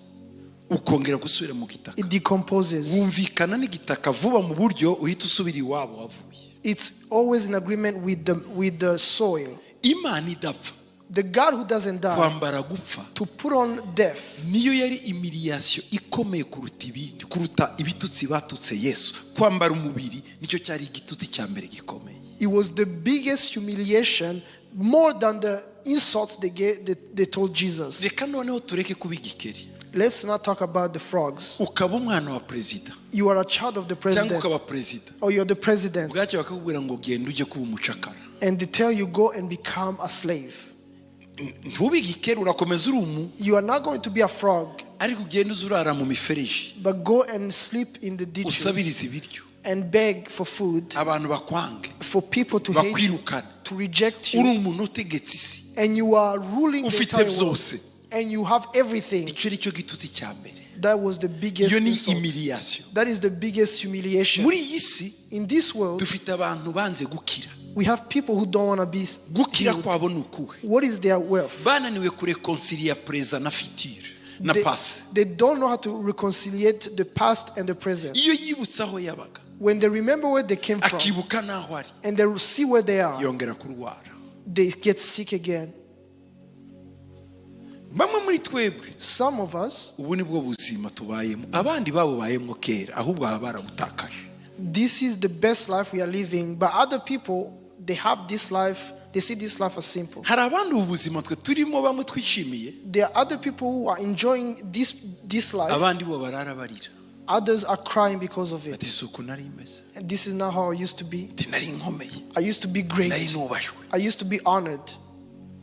ukongera gusubira mu gitaka. It decomposes. Wumvikana n'igitaka vuba mu buryo uhita usubira iwabo wavuye. It's always in agreement with the soil. Imana idapfa, The God who doesn't die, kwambara gupfa to put on death, niyo yari imiriyasiyo ikomeye kuruta ibindi, kuruta ibitutsi batutse Yesu. Kwambara umubiri nicyo cyari igitutsi cya mbere gikomeye. it was the biggest humiliation, more than the insults they told Jesus. Reka noneho tureke kuba igikeri. Let's not talk about the frogs. Ukaba umwana wa perezida You are a child of the cyangwa president, ukaba perezida, or you're the president, bwacyo bakakubwira ngo genda ujye kuba umucakara. and they tell you go and become a slave. Ntube igikeri, urakomeza uri umu, You are not going to be a frog, ariko ugenda uzurara mu mifereji, but go and sleep in the ditches usabiriza ibiryo, and beg for food, abantu bakwange, for people to hate you, bakwirukana, to reject uri you, umuntu utegetse isi, and you are ruling the ufite entire world, byose. and you have everything. Icyo ni cyo gitutsi cya mbere. That was the biggest Iyo ni insult. imiriyasiyo. That is the biggest humiliation. Muri iyi si In this world, dufite abantu banze gukira. we have people who don't want to be Gukira healed. kwabo ni ukuhe? What is their wealth? Bananiwe kureconcilia preza na future na past. They don't know how to reconciliate the past and the present. Iyo yibutse aho yabaga, When they remember where they came from akibuka n'aho ari, and they see where they are, yongera kurwara. they get sick again. Bamwe muri twebwe Some of us, ubu ni bwo buzima tubayemo, abandi babubayemo kera, ahubwo baba barabutakaje. this is the best life we are living, but other people, they have this life, they see this life as simple. Hari abandi ubu buzima twe turimo bamwe twishimiye, There are other people who are enjoying this life. abandi bo barara barira. Others are crying because of it. Ati suku nari imeze, And this is not how I used to be. ati nari nkomeye, I used to be nari great. nubashwe, I used to be honored.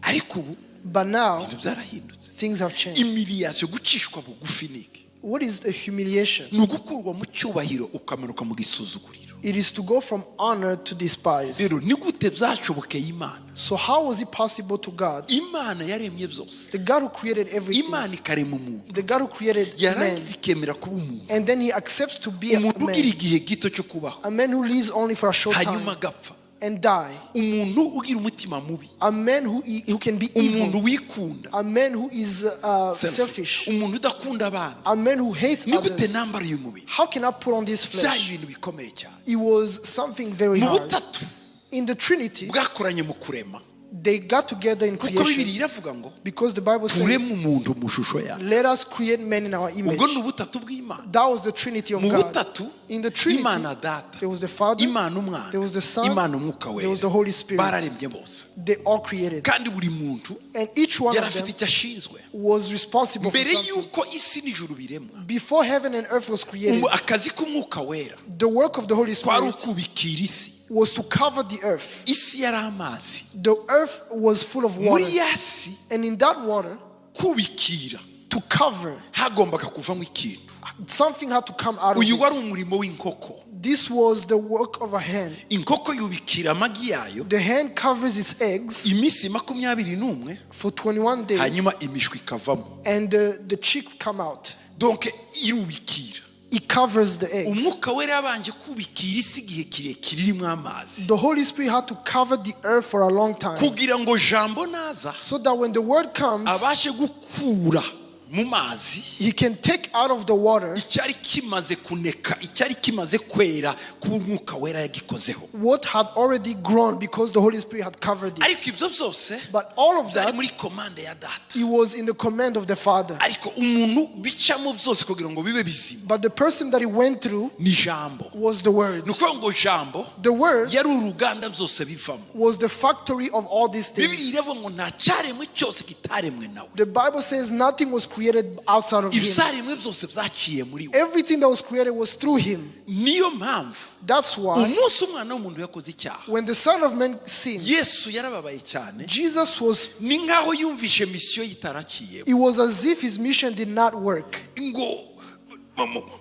ariko ubu But now, ibintu byarahindutse. things have changed. Imiriyasiyo, gucishwa bugufi ni iki? What is a humiliation? Ni ugukurwa mu cyubahiro ukamanuka mu gisuzuguriro. It is to go from honor to despise. Rero ni gute byashobokeye Imana? So how was it possible to God? Imana yaremye byose, The God who created everything. Imana ikarema umuntu, The God who created man. yarangiza ikemera kuba umuntu, And then he accepts to be a umuntu ugira man. igihe gito cyo kubaho, A man who lives only for a short hanyuma time. agapfa. and die. umuntu ugira umutima mubi, A man who can be umuntu evil. wikunda, A man who is selfish. umuntu udakunda abandi. A man who hates Ni gute others. nambara uyu mubiri? How can I put on this Byari flesh? ibintu bikomeye cyane. It was something very Mu hard. butatu In the Trinity, bwakoranye mu kurema, they got together in kuko creation Bibiliya iravuga ngo because the Bible tureme says, umuntu mu shusho yawe. let us create men in our image. Ubwo ni ubutatu bw'Imana. That was the Trinity of Mu God. butatu, In the Trinity, Imana Data, there was the Father, Imana Umwana, there was the Son, Imana Umwuka there was Wera, the Holy Spirit. bararemye bose, They all created. kandi buri muntu And each one yari of them afite icyo ashinzwe. was responsible for Mbere something. y'uko isi n'ijuru biremwa, Before heaven and earth was created, akazi k'Umwuka Wera the work of the Holy kwari Spirit ukubikira isi. was to cover the earth. Isi yari amazi, The earth was full of water. muri yasi And in that water, kubikira to cover, hagombaga kuvamo ikintu. something had to come out of Uyu it. wari umurimo w'inkoko. This was the work of a hen. Inkoko yubikira amagi yayo The hen covers its eggs iminsi 21 for 21 days, hanyuma imishwi ikavamo. and the chicks come out. Donc irubikira. It covers the eggs. Umwuka Wera yabanje kubikira isi igihe kirekire irimo amazi, The Holy Spirit had to cover the earth for a long time, kugira ngo jambo naza so that when the word comes, abashe gukura mu mazi he can take out of the water icyari kimaze kuneka, icyari kimaze kwera, kuba Umwuka Wera yagikozeho. what had already grown because the Holy Spirit had covered it. Ariko ibyo byose But all of byari that, muri komande ya Data. it was in the command of the Father. Ariko umuntu bicamo byose kugira ngo bibe bizima But the person that he went through ni jambo. was the Word. Ni ukuvuga ngo jambo The Word yari uruganda byose bivamo. was the factory of all these Bibiliya things. iravuga ngo nta cyaremwe cyose kitaremwe nawe. The Bible says nothing was created outside of him. Ibyaremwe byose byaciye muri we. Everything that was created was through him. Niyo mpamvu That's why umunsi umwana w'umuntu yakoze icyaha, when the Son of Man sinned, Yesu yarababaye cyane. Jesus was, Ni nkaho yumvishe misiyo yitaraciye it was as if his mission did not work. ngo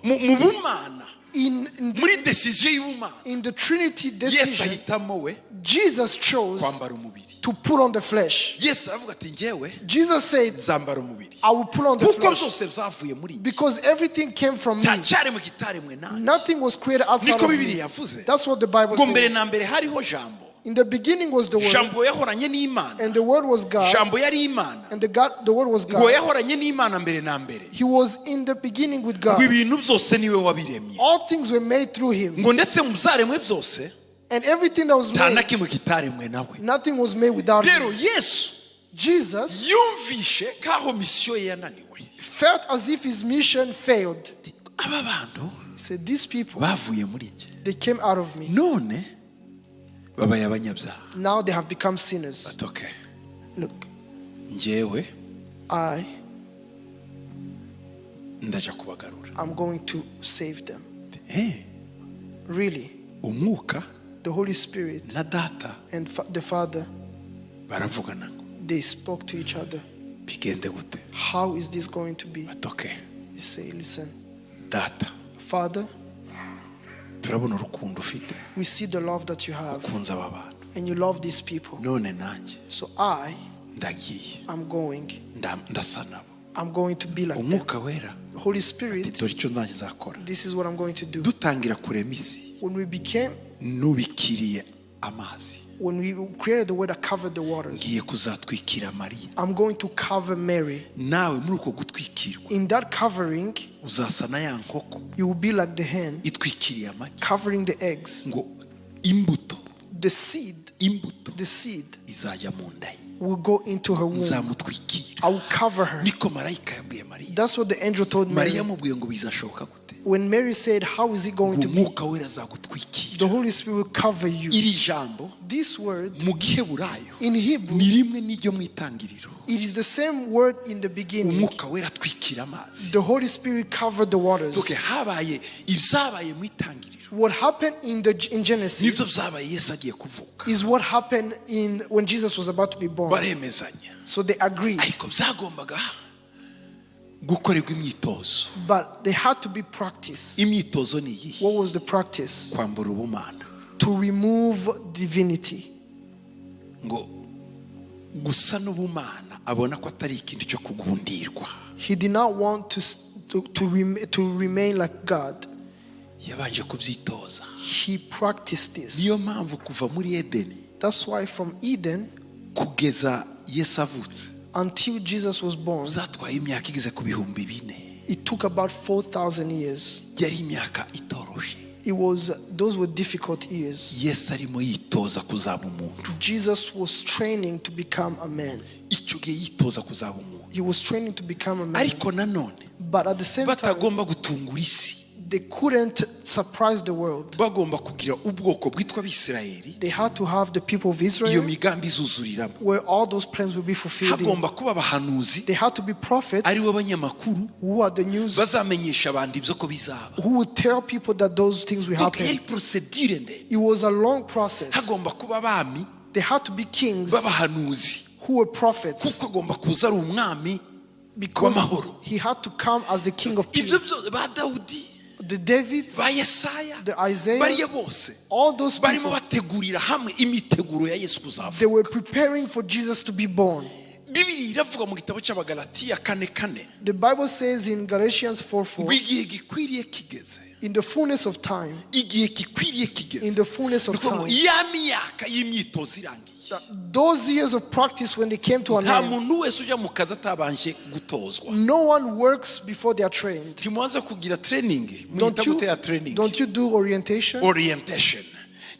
mu bumana, In muri decision y'ubumana, in the Trinity Yesu decision, ahitamo we Jesus chose kwambara umubiri. to put on the flesh. Yesu aravuga ati njyewe Jesus said, nzambara umubiri, I will put on the kuko flesh byose byavuye muri njye. because everything came from me. Nta cyaremwe kitaremwe nanjye. Nothing was created outside Niko of Bibiliya me. yavuze That's what the Bible ngo mbere says. na mbere hariho jambo. In the beginning was the Word, Jambo yahoranye n'Imana, and the Word was God, jambo yari Imana, and the Word was ngo God. yahoranye n'Imana mbere na mbere, He was in the beginning with ngo God. ibintu byose niwe wabiremye, All things were made through him, ngo ndetse mu byaremwe byose and everything that was nta na made, kimwe kitaremwe nawe. nothing was made without Rero him. Yesu Jesus yumvishe nk'aho misiyo ye yananiwe. felt as if his mission failed. Aba bantu He said, these people, bavuye muri njye, they came out of me. none babaye abanyabyaha. Now they have become sinners. But okay, Look, njyewe I ndaja kubagarura. am going to save them. Umwuka Really, the Holy Spirit na Data and the Father, baravugana ngo they spoke to each other. bigende gute. How is this going to be? But okay, He said, listen, Data, Father, turabona urukundo ufite, we see the love that you have, ukunze aba bantu, and you love these people. none nanjye So I ndagiye, am going. ndasa nabo. I'm going to be like them. Umwuka Wera The Holy ati Spirit, dore icyo nanjye nzakora. this is what I'm going to do. Dutangira kurema isi, When we became, nubikiriye amazi, when we created the word that covered the waters, ngiye kuzatwikira Mariya. I'm going to cover Mary. Nawe muri uko gutwikirwa In that covering, uzasa na ya nkoko you will be like the hen itwikiriye amagi, covering the eggs. ngo imbuto The seed izajya mu nda ye, will go into her womb. izamutwikira. I will cover her. Niko marayika yabwiye Mariya. That's what the angel told Mary. Mariya amubwiye ngo bizashoboka gute? When Mary said, how is it going Ngo to be? Umwuka Wera azagutwikira. The Holy Spirit will cover you. Iri jambo This word mu Giheburayo in Hebrew, ni rimwe n'iryo mu itangiriro. it is the same word in the beginning. Umwuka Wera atwikira amazi. The Holy Spirit covered the waters. Doke habaye ibyabaye mu itangiriro What happened in Genesis nibyo byabaye Yesu agiye kuvuka. is what happened when Jesus was about to be born. Baremezanya. So they agreed. Ariko byagombaga gukorerwa imyitozo. But they had to be practiced. Imyitozo ni iyi: What was the practice? kwambura ubumana. To remove divinity. Ngo gusa n'ubumana abona ko atari ikintu cyo kugundirwa. He did not want to remain like God. yabanje kubyitoza. He practiced this. Niyo mpamvu kuva muri Edeni That's why from Eden kugeza Yesu avutse until Jesus was born, zatwaye imyaka igeze ku 4,000. it took about 4,000 years. Yari imyaka itoroshe. Those were difficult years. Yesu arimo yitoza kuzaba umuntu. Jesus was training to become a man. Icyo gihe yitoza kuzaba umuntu. He was training to become a man. Ariko nanone But at the same time, batagomba gutungura isi. they couldn't surprise the world. Bagomba kugira ubwoko bwitwa Abisirayeli. They had to have the people of Iyo Israel migambi izuzuriramo. where all those plans will be fulfilled in. Hagomba kuba abahanuzi They had to be prophets ari bo banyamakuru who are the news, bazamenyesha abandi ibyo ko bizaba. who would tell people that those things will Donc happen. yari procedure ndende. It was a long process. Hagomba kuba abami They had to be kings b'abahanuzi who were prophets kuko agomba kuza ari umwami because w'amahoro. he had to come as the king of Ibyo peace. byose ba Dawudi, The Davids, ba Yesaya, the Isaiah, bariya bose all those barimo people, bategurira hamwe imiteguro ya Yesu kuzavuka. they were preparing for Jesus to be born. Bibiri iravuga mu gitabo cy'Abagalatiya 4:4 The Bible says in Galatians 4:4, ngo igihe gikwiriye kigeze, in the fullness of time, igihe gikwiriye in kigeze, the fullness of nuko ngo time, ya myaka y'imyitozo irangiye. that those years of practice, when they came to an Nta end, muntu wese ujya mu kazi atabanje gutozwa. no one works before they are trained. Timuanze kugira training, mwita gutera training, Don't you do orientation? orientation.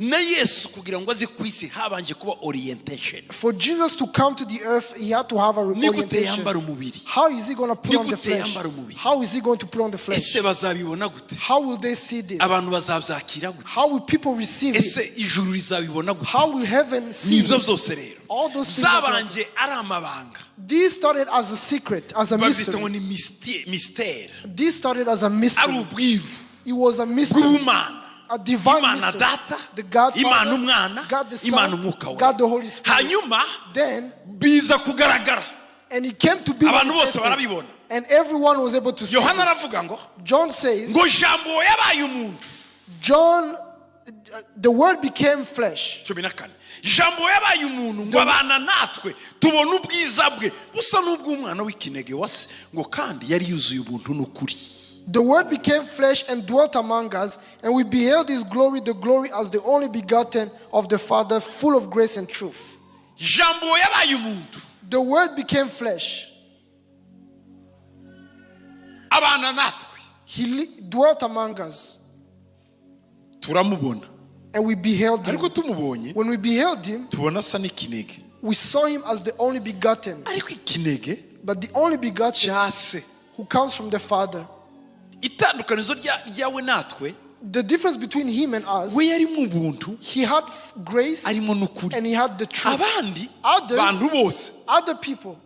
Na Yesu kugira ngo aze ku isi habanje kuba orientation. For Jesus to come to the earth, he had to have a Ni gute orientation. yambara umubiri? How is he going to put on the Ni gute flesh? yambara umubiri? How is he going to put on the flesh? Ese bazabibona gute? How will they see this? Abantu bazabyakira gute? How will people receive it? Ese ijuru rizabibona gute? How will heaven see Nibyo it? byose rero All those things are done. zabanje ari amabanga. This started as a secret, as a Babyita ngo mystery. ni mystère. This started as a Ari mystery. ubwiru It was a mystery, bw'Imana. a divine Imana mystery. data, The God Imana Father, umwana, God the Imana Son, umwuka God the wera. Holy Spirit. Hanyuma Then, biza kugaragara. and it came to be Abantu bose manifested, barabibona. and everyone was able to see Yohana it. aravuga ngo John says, ngo jambo yabaye umuntu. John, the word became flesh. 14 jambo yabaye umuntu ngo abana natwe tubona ubwiza bwe busa n'ubw'umwana w'ikinege wase ngo kandi yari yuzuye ubuntu n'ukuri. The word became flesh and dwelt among us, and we beheld his glory, the glory as the only begotten of the Father, full of grace and truth. Jambo yabaye umuntu. The word became flesh. Abana natwe He dwelt among us, turamubona. and we beheld him. Ariko tumubonye When we beheld him, tubona asa n'ikinege. we saw him as the only begotten, Ariko ikinege but the only begotten cyase. who comes from the Father. Itandukanizo ryawe natwe, The difference between him and us, we yari mu buntu he had grace arimo n'ukuri. and he had the truth. Abandi Others, bantu bose other people,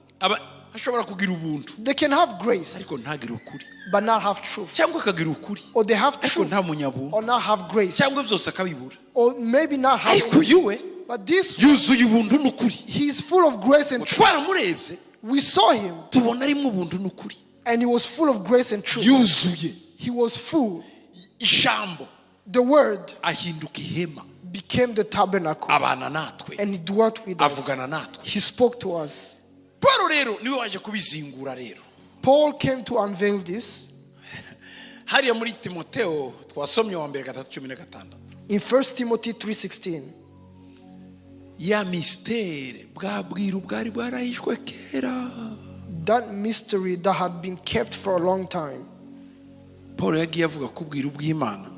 ashobora kugira ubuntu they can have grace ariko ntagire ukuri, but not have truth. cyangwa akagira ukuri Or they have ariko truth nta munyabuntu, or not have grace. cyangwa byose akabibura. Or maybe not have Ariko it. yuwe But this, yuzuye ubuntu n'ukuri. he is full of grace and truth. Twaramurebye We saw him tubona arimo ubuntu n'ukuri. and he was full of grace and truth. Yuzuye He was full. ijambo The word ahinduka ihema, became the tabernacle abana natwe, and he dwelt with us. avugana natwe. He spoke to us. Paulo rero niwe waje kubizingura rero. Paul came to unveil this. Hariya muri Timotheo twasomye wa mbere 3:16. In 1 Timothy 3:16, Ya mystère bwa bwiru bwari bwarahishwe kera. that mystery that had been kept for a long time. Paulo yagiye avuga ku bwiru bw'Imana.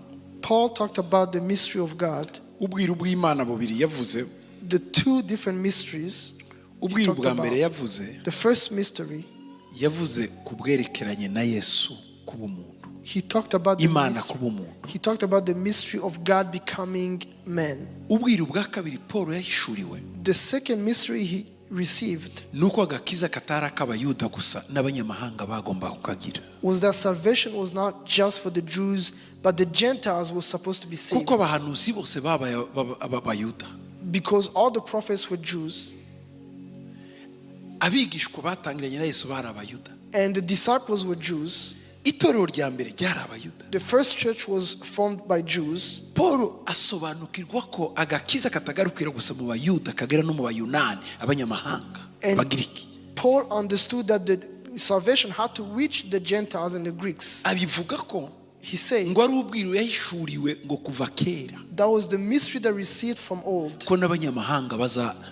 Paul talked about the mystery of God, Ubwiru bw'Imana bubiri yavuze. the two different mysteries. he Ubwiru talked bwa about. mbere yavuze, The first mystery, yavuze ku bwerekeranye na Yesu kuba umuntu. he talked about the Imana mystery. kuba umuntu. He talked about the mystery of God becoming man. Ubwiru bwa kabiri Paulo yahishuriwe The second mystery he received nuko agakiza katari ak'abayuda gusa n'abanyamahanga bagomba kukagira. was that salvation was not just for the Jews, but the Gentiles were supposed to be saved. Kuko abahanuzi bose b'abayuda, Because all the prophets were Jews, abigishwa batangiranye na Yesu bari abayuda. and the disciples were Jews. Itorero rya mbere ryari abayuda. The first church was formed by Jews. Paulo asobanukirwa ko agakiza katagarukira gusa mu bayuda kagera no mu bayunani, abanyamahanga, And abagiriki. Paul understood that the salvation had to reach the Gentiles and the Greeks. Abivuga ko He said ngo ari ubwiru yahishuriwe ngo kuva kera that was the mystery that received from old, ko n'abanyamahanga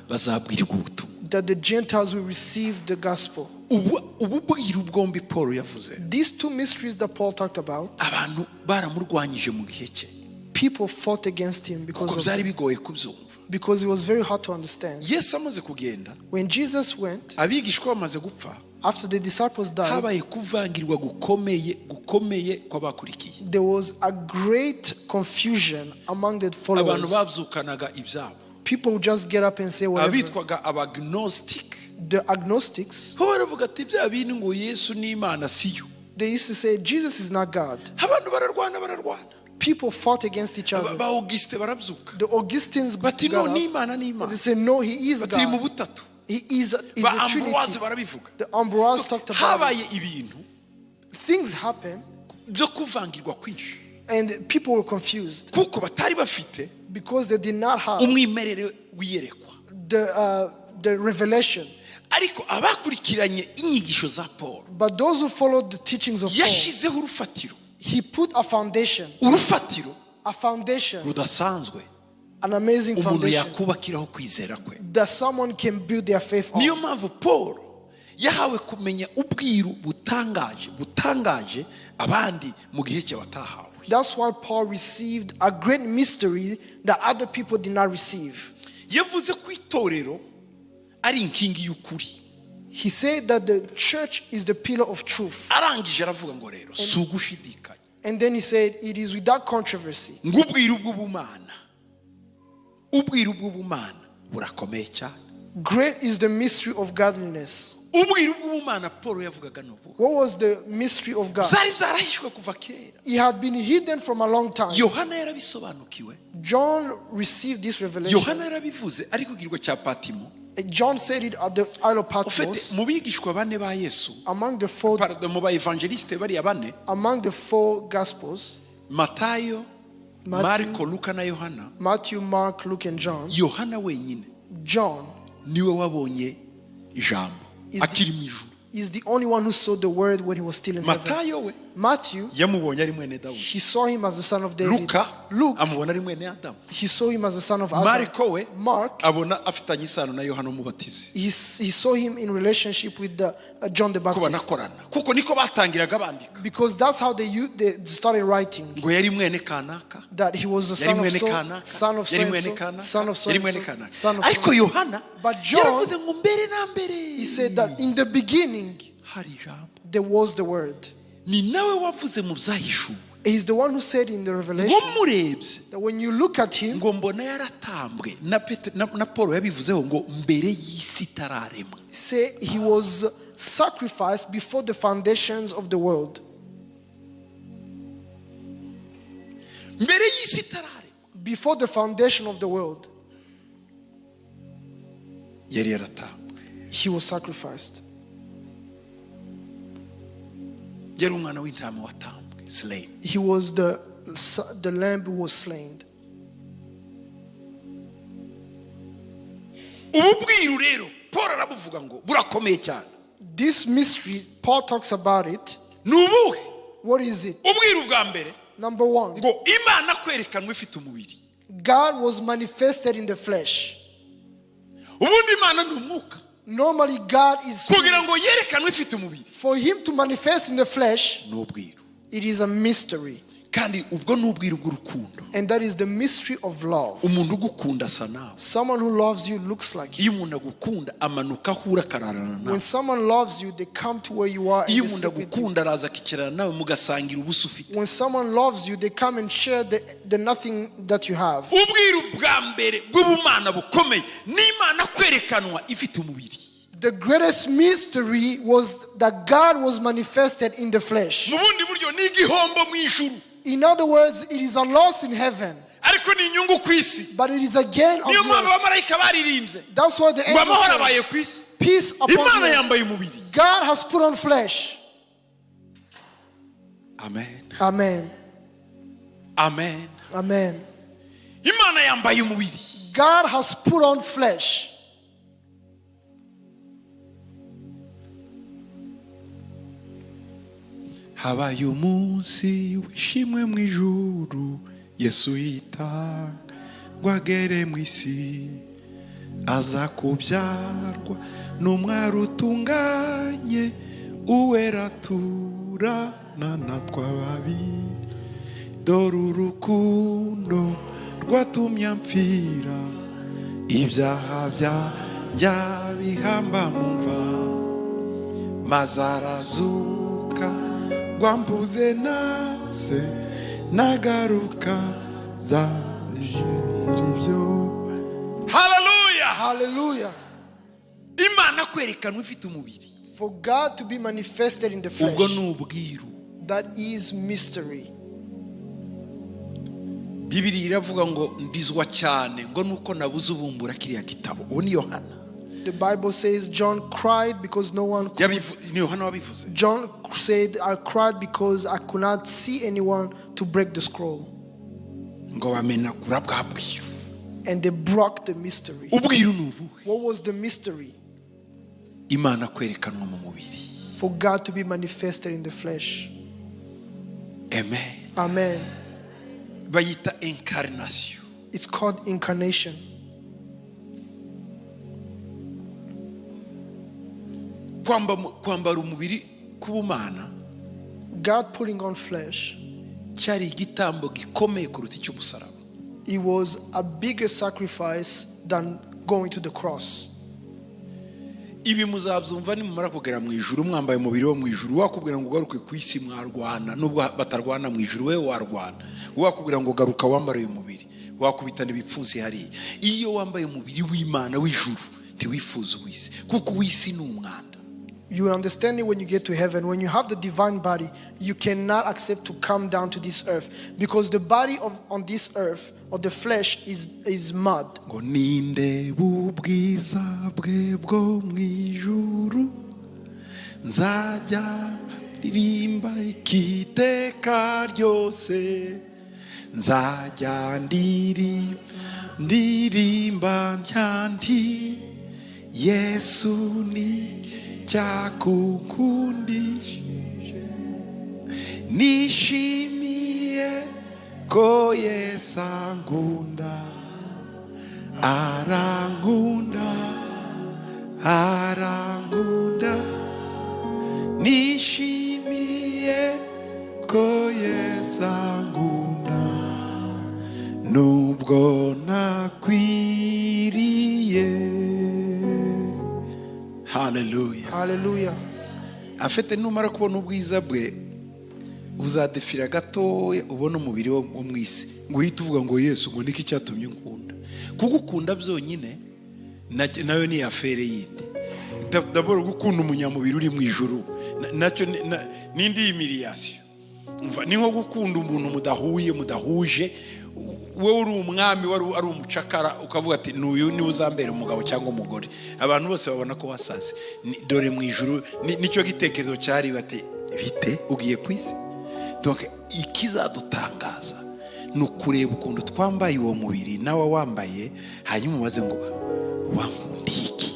bazabwirwa ubutumwa. that the Gentiles will receive the gospel. ubu bwiru bwombi Paul yavuze, These two mysteries that Paul talked about, abantu baramurwanyije mu gihe cye people fought against him kuko byari bigoye kubyumva. because it was very hard to understand. Yesu amaze kugenda, When Jesus went, abigishwa bamaze gupfa, after the disciples died, habaye kuvangirwa gukomeye kw'abakurikiye. there was a great confusion among the Abantu followers. babyukanaga ibyabo, People would just get up and say whatever. abitwaga abagnostic The agnostics, ho baravuga ati bya bintu ngo Yesu ni Imana siyo. they used to say Jesus is not God. Abantu bararwana. People fought against each other. Ba Auguste barabyuka The Augustines bati no got ni up. Imana ni They Imana, say no, he is batiri mu God. butatu. He is a Ba Trinity. Ambroise barabivuga. The Ambrose talked about it. Habaye ibintu Things happen byo kuvangirwa kwinshi and people were confused kuko batari bafite because they did not have umwimerere w'iyerekwa. the revelation. Ariko abakurikiranye inyigisho za Paul, But those who followed the teachings of Paul, yashyizeho urufatiro he put a foundation rudasanzwe an amazing umuntu foundation yakubakiraho kwizera kwe. that someone can build their faith Niyo on. mpamvu Paul yahawe kumenya ubwiru butangaje abandi mu gihe cye batahawe. That's why Paul received a great mystery that other people did not receive. Yavuze ko itorero ari inkingi y'ukuri. He said that the church is the pillar of truth. Arangije aravuga ngo rero si ugushidikanya, And then he said it is without controversy. ngo ubwiru bw'ubumana burakomeye cyane. Great is the mystery of godliness. Ubwiru bw'ubumana Paul yavugaga n'ubu What was the mystery of God? byari byarahishwe kuva kera. It had been hidden from a long time. Yohana yarabisobanukiwe, John received this revelation. Yohana yarabivuze ari ku kirwa cya Patimo. John said it at the Isle of Ufite Patmos. mu bigishwa bane ba Yesu, Among the mu ba evangeliste bariya bane, four gospels, Matayo, Marko, Luka na Yohana, Matthew, Mark, Luke, and John, Yohana wenyine John niwe wabonye ijambo akiri mu ijuru. is the only one who saw the word when he was still in heaven. Matayo we Matthew, yamubonye ari mwene Dawudi. he saw him as the son of David. Luke amubona ari mwene Adamu. He saw him as the son of Adam. Marko we Mark, abona afitanye isano na Yohana umubatizi. he saw him in relationship with John the Kuba Baptist. nakorana kuko niko batangiraga bandika Because that's how they started writing. ngo yari mwene kanaka, That he was the yari son of mwene so, kanaka, son of so yari and mwene so, kanaka, son of so yari and mwene so, kanaka. son of Ariko so. Yohana But John, yaravuze ngo mbere na mbere he said that in the beginning hari ijambo. there was the word. Ni nawe wavuze mu byahishuwe He's the one who said in the Revelation ngo murebye that when you look at him, ngo mbona yaratambwe na Paul yabivuzeho ngo mbere y'isi itararemwa. say he was sacrificed before the foundations of the world. Mbere y'isi itararemwa Before the foundation of the world, yari yaratambwe. he was sacrificed. Yari umwana w'intama watambwe, slain. He was the lamb who was slain. Ubu bwiru rero Paul arabuvuga ngo burakomeye cyane. This mystery, Paul talks about it. Ni ubuhe? What is it? Ubwiru bwa mbere Number one, ngo Imana kwerekanwa ifite umubiri. God was manifested in the flesh. Ubundi Imana ni umwuka. Normally, God is Kugira ngo yerekanwe ifite umubiri. for him to manifest in the flesh. Ni ubwiru. It is a mystery, Kandi ubwo ni ubwiru bw'urukundo. and that is the mystery of love. Umuntu ugukunda asa nawe. Someone who loves you looks like you. Iyo umuntu agukunda amanuka ahura akararana nawe. When someone loves you, they come to where you are and Iyo they umuntu sleep with you. agukunda araza akicarana nawe mugasangira ubusa ufite. When someone loves you, they come and share the nothing that you have. Ubwiru bwa mbere bw'ubumana bukomeye ni Imana kwerekanwa ifite umubiri. The greatest mystery was that God was manifested in the flesh. Mu bundi buryo ni igihombo mu ijuru. In other words, it is a loss in heaven, Ariko ni inyungu ku isi. but it is a gain on Niyo mpamvu earth. abamarayika baririmbye That's why the ngo angels amahoro said, abaye ku isi. peace upon Imana you. yambaye umubiri. God has put on flesh. Amen. Amen. Amen. Amen. Imana yambaye umubiri. God has put on flesh. habaye umunsi wishimwe mu ijuru, Yesu yitanga ngo agere mu isi, aza kubyarwa n'umwari utunganye, uwera turana natwe babiri, dore urukundo rwatumye mpfira, ibyaha byanjye bihamba mu mva, maze arazuka ngo ambuze nase, nagaruka zabijimira ibyo. Hallelujah, Hallelujah. Imana kwerekanwa ifite umubiri, For God to be manifested in the flesh, ubwo ni ubwiru. that is mystery. Bibiliya iravuga ngo ndizwa cyane ngo nuko nabuze ubumbura kiriya gitabo. Uwo ni Yohana. The Bible says John cried because no one could. Ni Yohana wabivuze. John said, I cried because I could not see anyone to break the scroll. Ngo bamenagura bwa bwiru. And they broke the mystery. Ubwiru ni ubuhe? What was the mystery? Imana kwerekanwa mu mubiri. For God to be manifested in the flesh. Amen. Amen. Bayita incarnation. It's called incarnation. Kwambara umubiri kubumana, God putting on flesh, cyari igitambo gikomeye kuruta icy'umusaraba. it was a bigger sacrifice than going to the cross. Ibi muzabyumva nimumara kugera mu ijuru, mwambaye umubiri wo mu ijuru. Wakubwira ngo ugaruke ku isi mwarwana, nubwo batarwana mu ijuru, we warwana. Wakubwira ngo garuka wambare uyu mubiri, wakubitana ibipfunsi hariya. Iyo wambaye umubiri w'Imana w'ijuru, ntiwifuza uw'isi, kuko uw'isi ni umwanda. You will understand it when you get to heaven. When you have the divine body, you cannot accept to come down to this earth, because the body on this earth, or the flesh, is mud. Ngo ninde bubwiza bwe bwo mu ijuru, nzajya ririmba ikiteka ryose, nzajya ndirimba nti Yesu ni cyakukundishije, nishimiye ko Yesu ankunda, arankunda, nishimiye ko Yesu ankunda, nubwo nakwiriye. Hallelujah. Hallelujah. Afite numara kubona ubwiza bwe, uzadefira gatoya ubona umubiri wo mu isi, ngo uhite uvuga ngo Yesu ngo niki cyatumye nkunda. Kugukunda byonyine nayo ni afere yindi. D'abord gukunda umunyamubiri uri mu ijuru, nacyo nindi imiliyasiyo. Ni nko gukunda umuntu mudahuje, we uri umwami wari ari umucakara, ukavuga ati n'uyu ni uzambera umugabo cyangwa umugore. Abantu bose babona ko wasaze. Dore mu ijuru nicyo gitekerezo cyari bati bite ugiye kwisi. Donc ikizadutangaza no kureba ukuntu twambaye uwo mubiri nawe wambaye, hanyuma ubaze ngo wankundiki.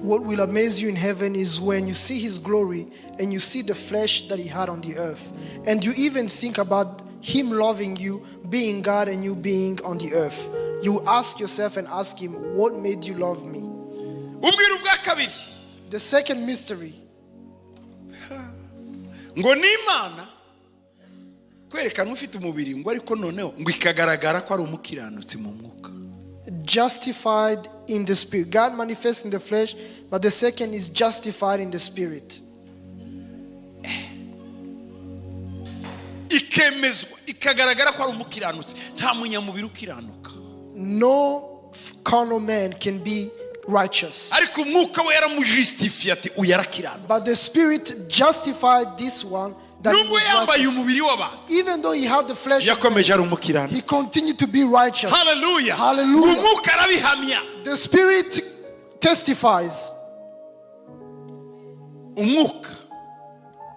What will amaze you in heaven is when you see his glory and you see the flesh that he had on the earth, and you even think about him loving you, being God and you being on the earth. You ask yourself and ask him, what made you love me? Ubwiru bwa kabiri, The second mystery, ngo ni Imana kwerekana ufite umubiri, ngo ariko noneho ngo ikagaragara ko ari umukiranutsi mu mwuka. justified in the spirit. God manifests in the flesh, but the second is justified in the spirit. Ikemezwa, ikagaragara ko ari umukiranutsi. Nta munyamubiri ukiranuka. No carnal man can be righteous, Ariko umwuka we yaramujustifiye ati uyarakiranuka. but the spirit justified this one that he Nubwo was yambaye righteous. umubiri w'abantu, Even though he had the flesh of man, yakomeje ari umukiranutsi. he continued to be righteous. Hallelujah. Hallelujah. Umwuka arabihamya. The spirit testifies. Umwuka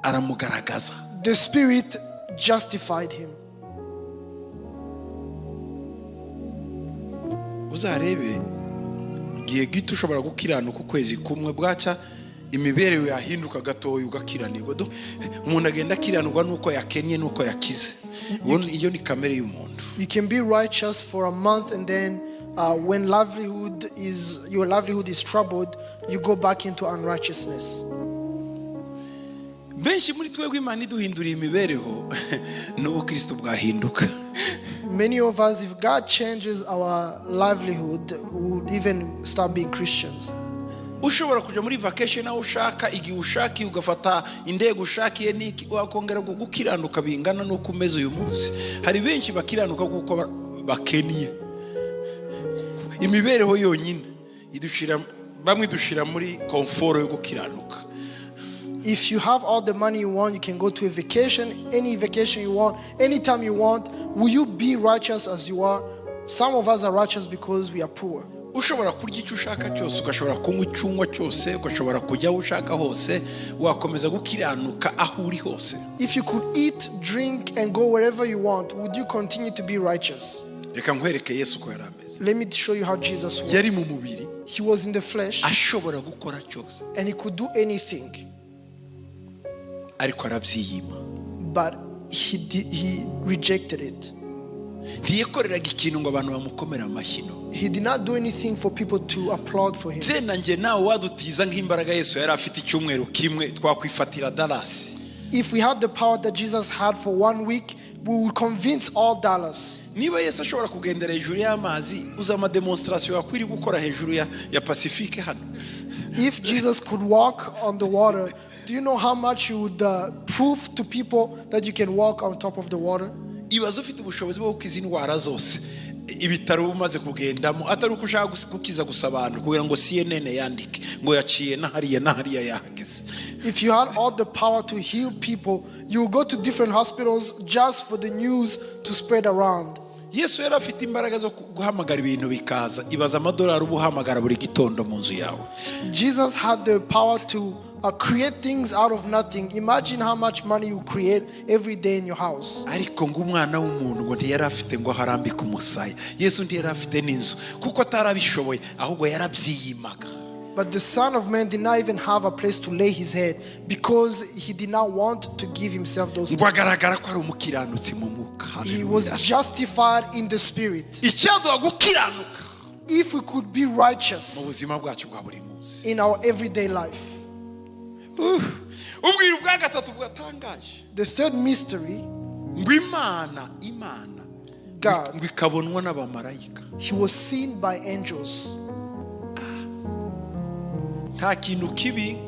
aramugaragaza. The spirit justified him. Uzarebe igihe gito ushobora gukiranuka ukwezi kumwe, bwaca imibereho yahinduka gatoya ugakiranirwa. Umuntu agenda akiranirwa nuko yakennye nuko yakize. Iyo ni kamere y'umuntu. You can be righteous for a month, and then when your livelihood is troubled, you go back into unrighteousness. Benshi muri twebwe Imana iduhinduriye imibereho n'ubukristo bwahinduka. Many of us, if God changes our livelihood, we would even start being Christians. Ushobora kuja muri vacation aho ushaka, igihe ushaki, ugafata indego ushakiye niki, wakongera gukiranuka bingana no kumeza uyu munsi. Hari benshi bakiranuka kuko bakeniye. Imibereho yonyine bamwe dushira muri comfort yo gukiranuka. If you have all the money you want, you can go to a vacation, any vacation you want, anytime you want. Will you be righteous as you are? Some of us are righteous because we are poor. Ushobora kurya icyo ushaka cyose, ugashobora kunywa icyungwa cyose, ugashobora kujya aho ushaka hose, wakomeza gukiranuka aho uri hose. If you could eat, drink and go wherever you want, would you continue to be righteous? Reka nkwereke Yesu ko yari ameze. Let me show you how Jesus was. Yari mu mubiri. He was in the flesh. Ashobora gukora cyose. And he could do anything. Ariko arabyiyima. But he rejected it. Ntiyakoreraga ikintu ngo abantu bamukomera amashyi. He did not do anything for people to applaud for him. Byena nje nawe wadutiza nk'imbaraga Yesu yari afite icyumweru kimwe twakwifatira Dallas. If we had the power that Jesus had for 1 week, we would convince all Dallas. Niba Yesu ashobora kugendera hejuru y'amazi, uza ama demonstration yakwiri gukora hejuru ya Pacifique hano. If Jesus could walk on the water, do you know how much you would prove to people that you can walk on top of the water? Ibaze ufite ubushobozi bwo gukiza indwara zose, ibitaro umaze kugendamo, atari uko ushaka gukiza gusa abantu kugira ngo CNN yandike ngo yaciye na hariya yahageze. If you had all the power to heal people, you would go to different hospitals just for the news to spread around. Yesu yari afite imbaraga zo guhamagara ibintu bikaza. Ibaza amadolari ubuhamagara buri gitondo mu nzu yawe. Jesus had the power to create things out of nothing. Imagine how much money you create every day in your house. Ariko ngo umwana w'umuntu ngo ntiyari afite ngo harambika umusaya. Yesu ntiyari afite n'inzu kuko atarabishoboye, ahubwo yarabyiyimaga. But the Son of Man did not even have a place to lay his head because he did not want to give himself those things. Ngo agaragara ko ari umukiranutsi mu mwuka. He was justified in the spirit. Icyaduha gukiranuka. If we could be righteous mu buzima bwacu bwa buri munsi. in our everyday life. Ubwiru bwa gatatu bwatangaje. The third mystery, ngo Imana God, ngo ikabonwa n'abamarayika. he was seen by angels. Nta kintu kibi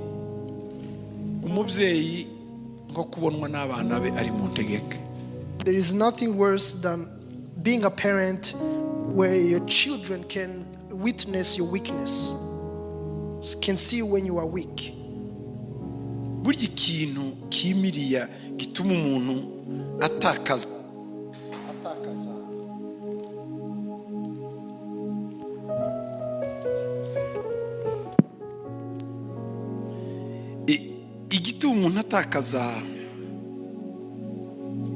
umubyeyi nko kubonwa n'abana be ari mu ntegeke. There is nothing worse than being a parent where your children can witness your weakness, can see when you are weak. Burya ikintu kimiriya gituma umuntu atakaza igituma umuntu atakaza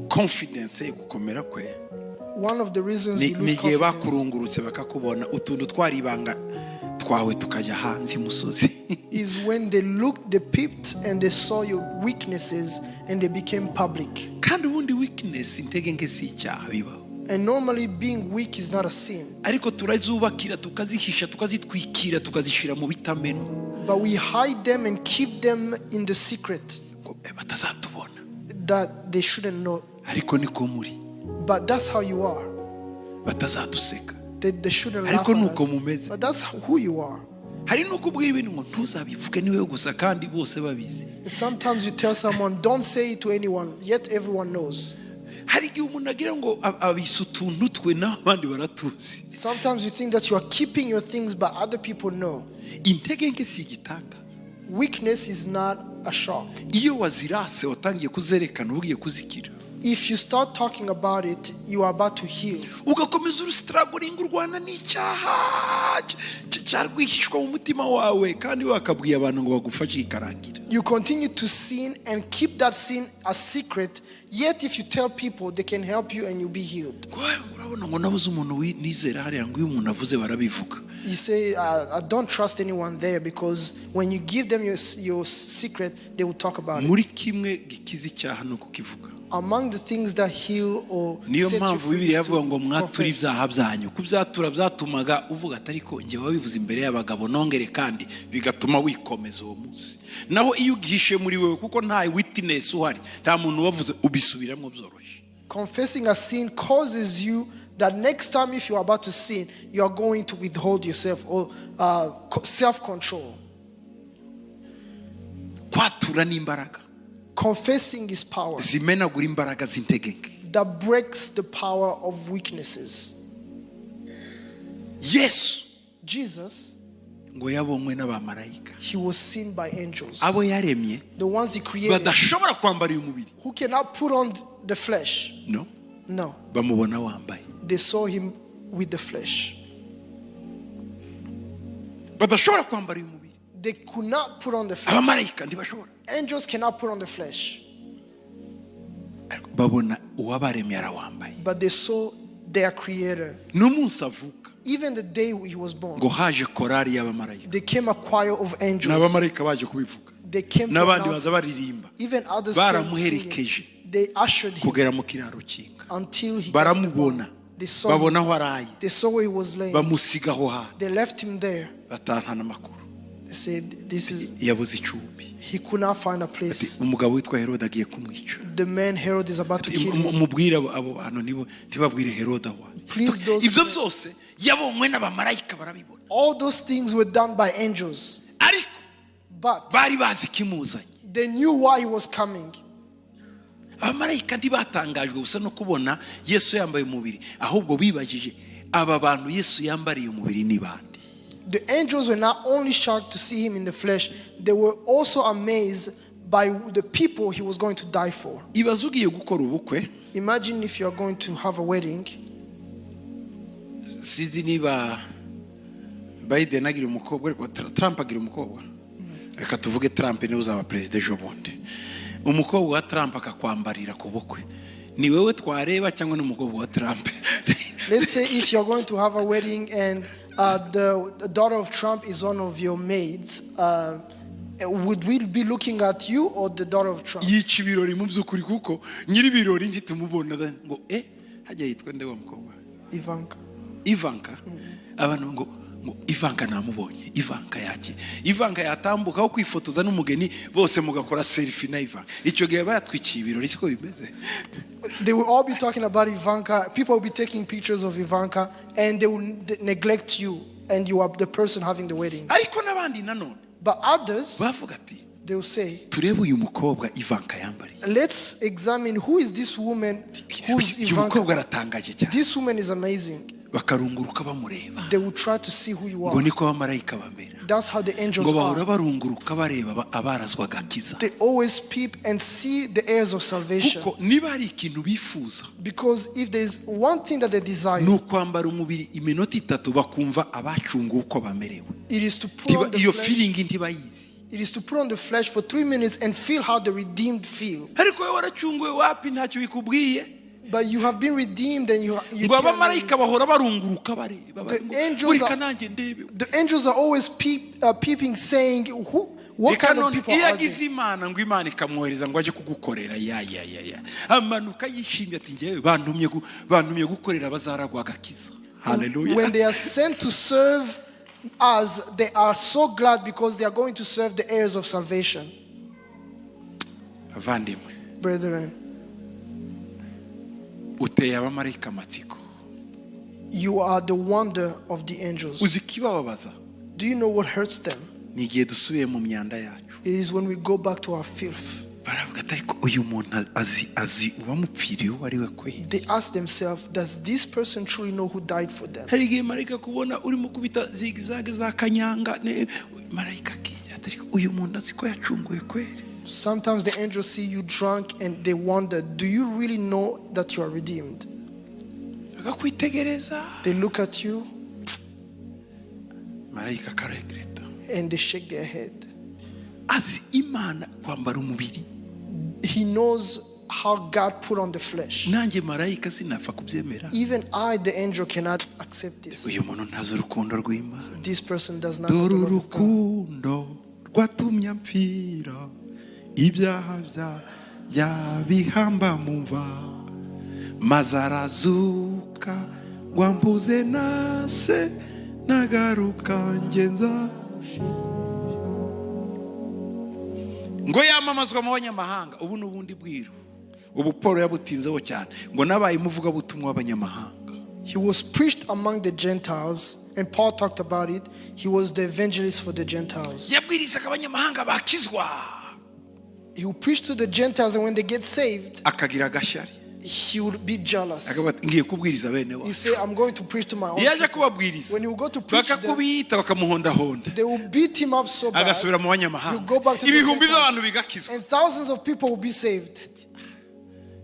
confidence yo gukomera kwe. One of the reasons you lose nigihe confidence bakurungurutse bakakubona utuntu twaribanga twawe tukajya hanze imusozi. is when they peeped and they saw your weaknesses and they became public. Kandi ubundi weakness intege nke si icyaha bibaho. And normally being weak is not a sin. Ariko turazubakira tukazihisha tukazitwikira tukazishira mu bitameno. But we hide them and keep them in the secret Ngo batazatubona. that they shouldn't know. Ariko niko muri. But that's how you are. Batazaduseka. They shouldn't laugh Ariko at nuko us. mumeze. But that's who you are. Hari nuko ubwira ibintu ngo ntuzabivuge niwe gusa kandi bose babizi. Sometimes you tell someone, don't say it to anyone, yet everyone knows. Hari igihe umuntu agira ngo abise utuntu twe n'abandi baratuzi. Sometimes you think that you are keeping your things, but other people know. Intege nke si igitangaza. Weakness is not a shock. Iyo wazirase watangiye kuzerekana ugiye kuzikira. If you start talking about it, you are about to heal. Ugakomeza urustragoringa urwana n'icyaha cyarwihishwa mu mutima wawe kandi wakabwiye abantu ngo bagufashe ikarangira. You continue to sin and keep that sin a secret, Yet if you tell people, they can help you and you'll be healed. urabona ngo nabuze umuntu nizera hariya ngo iyo umuntu avuze barabivuga. You say, I don't trust anyone there, because when you give them your secret, they will talk about it. muri kimwe gikiza icyaha no kukivuga. Among the things that heal or niyo set you mpamvu free Bibiliya is yavuga ngo to mwatura confess. ibyaha byanyu. Kubyatura byatumaga uvuga atari ko njye wabivuze imbere y'abagabo nongere kandi bigatuma wikomeza uwo munsi. Naho iyo ugihishe muri wewe kuko nta witness uhari, nta muntu wavuze, ubisubiramo byoroshye. Confessing a sin causes you that next time if you are about to sin, you are going to withhold yourself or self-control. Kwatura ni imbaraga. Confessing is power Zimenagura imbaraga z'intege nke. that breaks the power of weaknesses. Yesu Jesus, ngo yabonywe n'abamarayika. he was seen by angels, Abo yaremye the ones he created, badashobora kwambara uyu mubiri. who cannot put on the flesh. No. No, Bamubona wambaye. they saw him with the flesh. Badashobora kwambara uyu mubiri. They could not put on the flesh. Abamarayika ntibashobora. Angels cannot put on the flesh, Babona uwabaremye arawambaye. but they saw their creator. N'umunsi avuka Even the day he was born, ngo haje korari y'abamarayika. there came a choir of angels. N'abamarayika baje kubivuga. They came to N'abandi announce, baza baririmba. even others came Baramuherekeje singing. They ushered him kugera mu kiraro cy'inka. until he got to the Baramubona. barn. They saw Babona him. aho araye. They saw where he was laying. Bamusiga aho hantu. They left him there. Batahana amakuru. They said, "This is." Yabuze icumbi. He could not find a Ati place. umugabo witwa Herode agiye kumwica. The man Herod is about to kill him. Mubwire abo bantu ntibabwire Herode aho. Please, those Ibyo men- byose yabonywe n'abamarayika barabibona. All those things were done by angels, Ariko but bari bazi kimuzanye. they knew why he was coming. Abamarayika ntibatangajwe gusa no kubona Yesu yambaye umubiri, ahubwo bibajije aba bantu Yesu yambariye umubiri ni bande. The angels were not only shocked to see him in the flesh, they were also amazed by the people he was going to die for. Ibaze ugiye gukora ubukwe, Imagine if you are going to have a wedding. sizi niba Biden agira umukobwa ariko Trump agira umukobwa. Reka tuvuge Trump niwe uzaba president ejo bundi. Umukobwa wa Trump akakwambarira ku bukwe. Ni wewe twareba cyangwa ni umukobwa wa Trump? Let's say if you're going to have a wedding and the daughter of Trump is one of your maids, would we be looking at you or the daughter of Trump? Yica ibirori mu by'ukuri kuko nyiri ibirori ntitumubona ngo hajya yitwa nde wa mukobwa? Ivanka. Abantu ngo Ivanka namubonye. Ivanka yatambuka aho kwifotoza n'umugeni bose mugakora selfie na Ivanka. Icyo gihe bayatwikiye ibirori siko bimeze. They will all be talking about Ivanka. People will be taking pictures of Ivanka and they will neglect you, and you are the person having the wedding. Ariko n'abandi nanone But others, bavuga ati they will say, turebe uyu mukobwa Ivanka yambariye. let's examine who is this woman, who's Uyu mukobwa Ivanka. aratangaje cyane. This woman is amazing. Bakarunguruka bamureba. They will try to see who you Ngo are. niko abamarayika bamera. That's how the angels Ngo bahora are. barunguruka bareba abarazwaga akiza. They always peep and see the heirs of salvation. Kuko niba hari ikintu bifuza Because if there is one thing that they desire, ni ukwambara umubiri iminota 3 bakumva abacunga uko bamerewe. it is to put on the Iyo flesh. feeling ntibayizi. It is to put on the flesh for 3 minutes and feel how the redeemed feel. Ariko wowe waracunguwe wapi ntacyo bikubwiye. But you have been redeemed and you Ngo abamarayika bahora barunguruka bareba. Buri kanange ndebe. the angels are always peeping, saying, what kind of people iyo are they? agize Imana ngo Imana ikamwohereza ngo aje kugukorera ya amanuka yishimye ati ngewe bantumye gukorera abazaragwa agakiza. Hallelujah. When they are sent to serve us, they are so glad because they are going to serve the heirs of salvation. Avandimwe, Brethren, uteye abamarayika amatsiko. you are the wonder of the angels. Uzi kibababaza? Do you know what hurts them? Ni igihe dusubiye mu myanda yacu. It is when we go back to our filth. Baravuga ati ariko uyu muntu azi uwamupfiriye uwo ari we kweli. They ask themselves, does this person truly know who died for them? Hari igihe marayika kubona urimo kubita zigzag za kanyanga marayika akijya ati ariko uyu muntu azi ko yacunguwe kweli. Sometimes the angels see you drunk and they wonder, do you really know that you are redeemed? Akakwitegereza. They look at you Marayika akaregreta. and they shake their head. Azi Imana kwambara umubiri. He knows how God put on the flesh. nanjye marayika sinapfa kubyemera. Even I, the angel, cannot accept this. uyu muntu ntazi urukundo rw'Imana. This person does not know dore the love of God. urukundo rwatumye mpfira ibyaha byabihamba mu mva maze arazuka wambuze nase nagaruka ngenza ngo yamamazwa mu banyamahanga. ubu n'ubundi bwiru ubu Paul yabutinzeho cyane ngo nabaye umuvuga butumwa w'abanyamahanga. He was preached among the Gentiles, and Paul talked about it. He was the evangelist for the Gentiles. yabwirizaga abanyamahanga bakizwa He would preach to the Gentiles, and when they get saved, akagira agashyari he would be jealous. akabati ngiye kubwiriza bene He wacu. said, I'm going to preach to my own iyo ajya people. kubabwiriza When he would go to preach to them, bakakubita bakamuhondahonda they will beat him up so bad, agasubira mu you banyamahanga go back to the ibihumbi Gentiles, by'abantu bigakizwa. and thousands of people will be saved.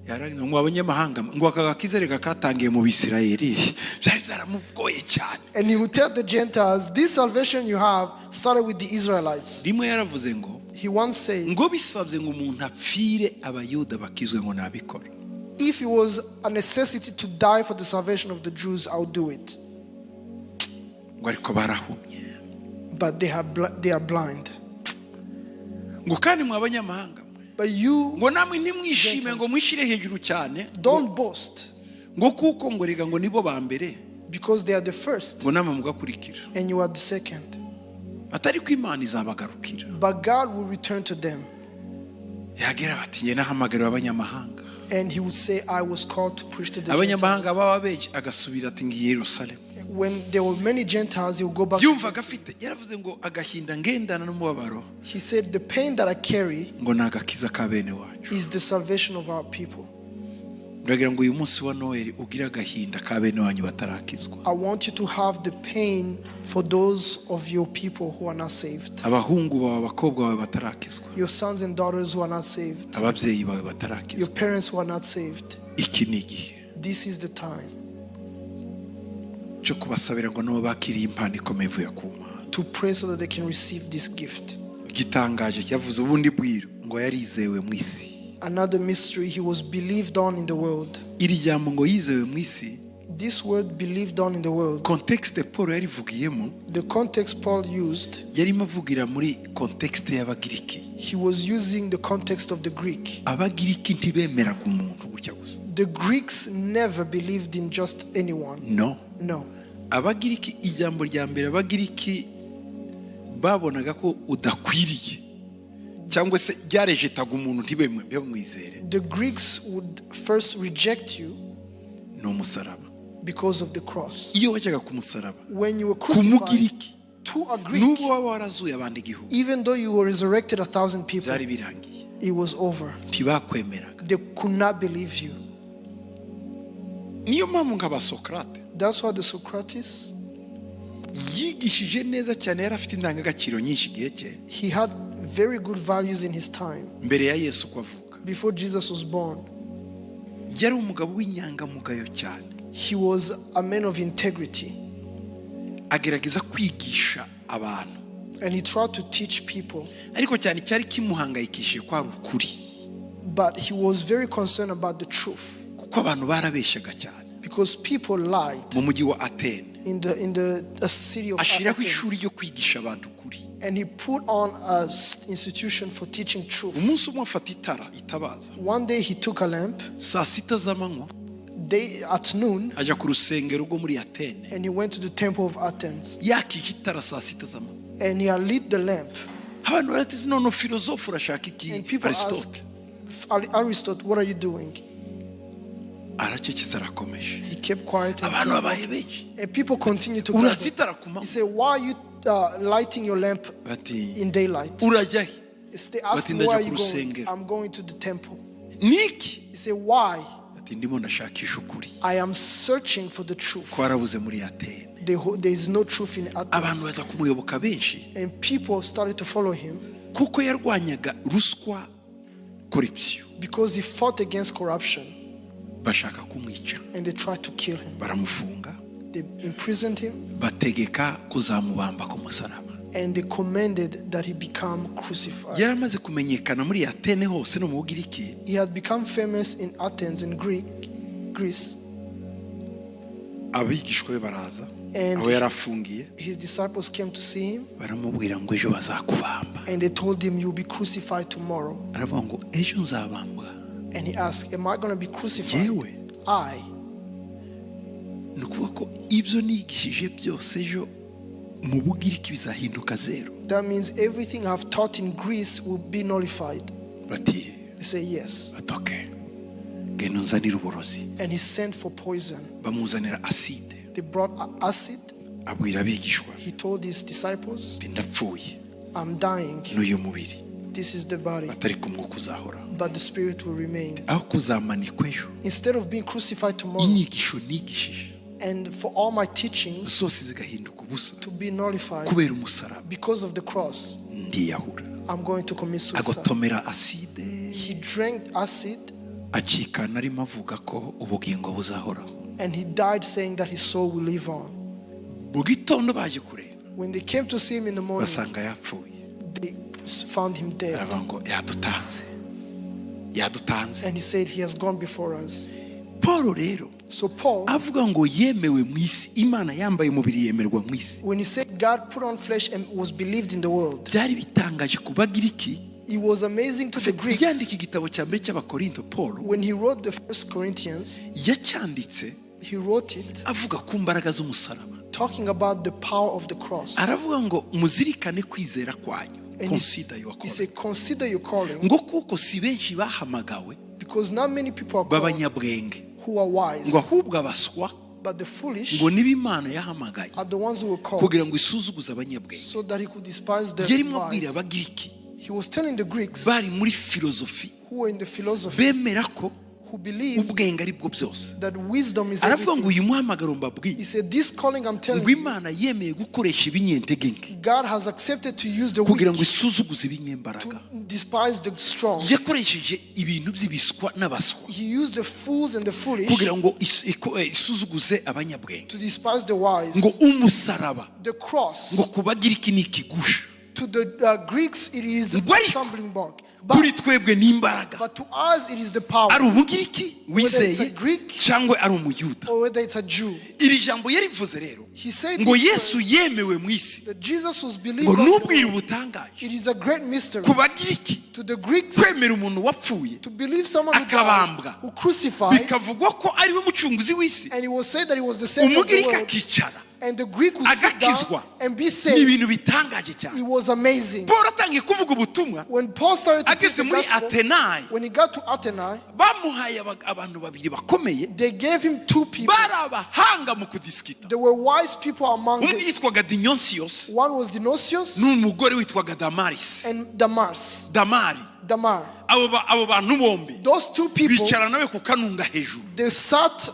yarangiza ngo abanyamahanga ngo aka gakizereka katangiye mu Bisirayeli byari byaramugoye cyane. And he would tell the Gentiles, this salvation you have started with the Israelites. rimwe yaravuze ngo He once said, ngo bisabye ngo umuntu apfire abayuda bakizwe ngo nabikora. if it was a necessity to die for the salvation of the Jews, I'll do it. ngo ariko barahumye. But they are blind. ngo kandi mwe abanyamahanga But you ngo namwe ntimwishime ngo mwishire hejuru cyane don't boast, ngo kuko ngo rega ngo nibo ba mbere because they are the first ngo namwe mugakurikira. and you are the second. atari ko Imana izabagarukira. But God will return to them, yagira bati nge nahamagariwe abanyamahanga. and he would say, I was called to preach to the abanyamahanga Gentiles. baba benshi agasubira ati ngiye Yerusalemu. When there were many Gentiles, he would go back to yumvaga afite yaravuze ngo agahinda ngendana n'umubabaro He said, the pain that I carry ngo nagakiza ka bene wacu. is the salvation of our people. ndagira ngo uyu munsi wa Noheli ugire agahinda ka bene wanyu batarakizwa. I want you to have the pain for those of your people who are not saved, abahungu bawe abakobwa bawe batarakizwa. your sons and daughters who are not saved, ababyeyi bawe your batarakizwa. parents who are not saved. iki ni igihe This is the time cyo kubasabira ngo nabo bakiriye impano ikomeye ivuye ku Mana. to pray so that they can receive this gift. igitangaje yavuze ubundi bwiru ngo yarizewe mu isi. Another mystery, he was believed on in the world. iri jambo ngo yizewe mu isi This word believed on in the world, context Paul yarivugiyemo the context Paul used, yarimo avugira muri context y'abagiriki. he was using the context of the Greek. abagiriki ntibemeraga umuntu gutya gusa. The Greeks never believed in just anyone. no No. abagiriki ijambo rya mbere abagiriki babonaga ko udakwiriye cyangwa se ryarejetaga umuntu ntibamwizere. The Greeks would first reject you ni umusaraba. because of the cross. iyo wajyaga ku musaraba When you were ku crucified mugiriki to a Greek, n'ubwo waba warazuye abandi igihugu even though you were resurrected 1,000 people, byari birangiye. it was over. ntibakwemeraga. They could not believe you. niyo mpamvu nk'abasokarate That's why the Socrates, yigishije neza cyane, yari afite indangagaciro nyinshi igihe cye he had very good values in his time. mbere ya Yesu ko avuka. Before Jesus was born, yari umugabo w'inyangamugayo cyane. he was a man of integrity, agerageza kwigisha abantu, and he tried to teach people, ariko cyane cyari kimuhangayikishije ko ari ukuri, but he was very concerned about the truth kuko abantu barabeshyaga cyane. because people lied. mu mujyi wa Atene In the city of ashyiraho ishuri Athens, ryo kwigisha abantu ukuri. and he put on an institution for teaching truth. umunsi umwe afata itara itabaza, One day he took a lamp, saa sita z'amanywa at noon, ajya ku rusengero rwo muri Atene, and he went to the temple of Athens, yakije itara saa sita z'amanywa. and he had lit the lamp. abantu baratize none filozofu urashaka iki? And people Aristotle asked, Aristotle, what are you doing? aracecetse arakomeje. He kept quiet, abantu babaye benshi, and people continued to gather. urazitara ku He manywa said, why are you lighting your lamp bati in daylight? urajya he? They asked him, Bati, where are "Ndajya you ku going?" rusengero. I'm going to the temple. niki? He said, why? ati ndimo ndashakisha ukuri I am searching for the truth. ko warabuze muri Atene. There is no truth in abantu Athens. baza kumuyoboka benshi And people started to follow him kuko yarwanyaga ruswa, corruption. because he fought against corruption, bashaka kumwica, and they tried to kill him. baramufunga, They imprisoned him, bategeka kuzamubamba ku musaraba. And they commanded that he become crucified. yaramaze kumenyekana muri Atene hose no mu Bugiriki. He had become famous in Athens in Greece. Abigishwa be baraza And aho yarafungiye his disciples came to see him baramubwira ngo ejo bazakubamba. and they told him, you'll be crucified tomorrow. Aravuga ngo ejo nzabambwa. And he asked, am I going to be crucified? Yewe I. nukuvuga ko ibyo nigishije byose ejo mu Bugiriki bizahinduka zero. That means everything I've taught in Greece will be nullified. Bati They say yes. atoke genda unzanira uburozi. And he sent for poison. Bamuzanira acide. They brought acid. Abwira abigishwa He told his disciples, ati ndapfuye I'm dying. n'uyu mubiri This is the body, batari ku mwuka uzahora. but the spirit will remain. Aho kuzamanikwa ejo Instead of being crucified tomorrow, inyigisho nigishije and for all my teachings zose zigahinduka ubusa to be nullified kubera umusaraba, because of the cross, ndiyahura. I'm going to commit suicide. agotomera acide He drank acid acikana arimo avuga ko ubugingo buzahoraho. and he died saying that his soul will live on. Mu gitondo baje kureba When they came to see him in the morning, basanga yapfuye. they found him dead. Aravuga ngo yadutanze. And he said he has gone before us. Paul rero So Paul, avuga ngo yemewe mu isi, Imana yambaye umubiri yemerwa mu isi, when he said God put on flesh and was believed in the world, byari bitangaje ku Bagiriki. it was amazing to the Greeks. yandika igitabo cya mbere cy'Abakorinto, Paul When he wrote the 1 Corinthians, yacyanditse he wrote it avuga ku mbaraga z'umusaraba. talking about the power of the cross. Aravuga ngo muzirikane kwizera kwanyu. And Consider your he calling. said, consider your calling, Ngo kuko si benshi bahamagawe because not many people are called b'abanyabwenge, who are wise, ngo ahubwo abaswa, but the foolish ngo niba Imana yahamagaye are the ones who were called, kugira ngo isuzuguze abanyabwenge. so that he could despise the Yarimo abwira wise. Abagiriki He was telling the Greeks bari muri filozofi, who were in the philosophy, bemera ko who believed ubwenge ari bwo byose. that wisdom is Aravuga ngo everything. uyu muhamagaro mbabwiye, He said, this calling I'm telling ngo you, Imana yemeye gukoresha ibinyentege nke God has accepted to use the kugira ngo weak isuzuguze to ibinyembaraga. despise the strong. Yakoresheje ibintu by'ibiswa n'abaswa He used the fools and the foolish kugira ngo isuzuguze abanyabwenge. to despise the wise. Ngo umusaraba The cross, ngo ku Bagiriki ni ikigusha, to the Greeks, it is a Ngo ariko, stumbling block. kuri twebwe ni imbaraga. But to us, it is the power. Ari Umugiriki Whether it's a wizeye Greek cyangwa ari Umuyuda. or whether it's a Jew. Iri jambo yarivuze rero He said ngo this Yesu word, yemewe mu isi, that Jesus was believed ngo on the nubwire world. ubutangaje It is a great mystery ku Bagiriki to the Greeks kwemera umuntu wapfuye to believe someone who died, akabambwa, who crucified, bikavugwa ko ari we mucunguzi w'isi. and it was said that he was the Savior of the Umugiriki world, akicara, and the Greek would sit down agakizwa. and be Ni saved. ibintu bitangaje It cyane. was amazing. Paul atangiye kuvuga ubutumwa, When Paul started to preach ageze the muri gospel, Atenayi, when he got to Athens, bamuhaye abantu babiri bakomeye, they gave him two people. bari abahanga mu kudisikita. There were wise people among Umwe them. yitwaga Dionysius One was Dionysius n'umugore witwaga Damaris. and Damar. Abo bantu bombi Those two people, bicara nawe ku kanunga hejuru, they sat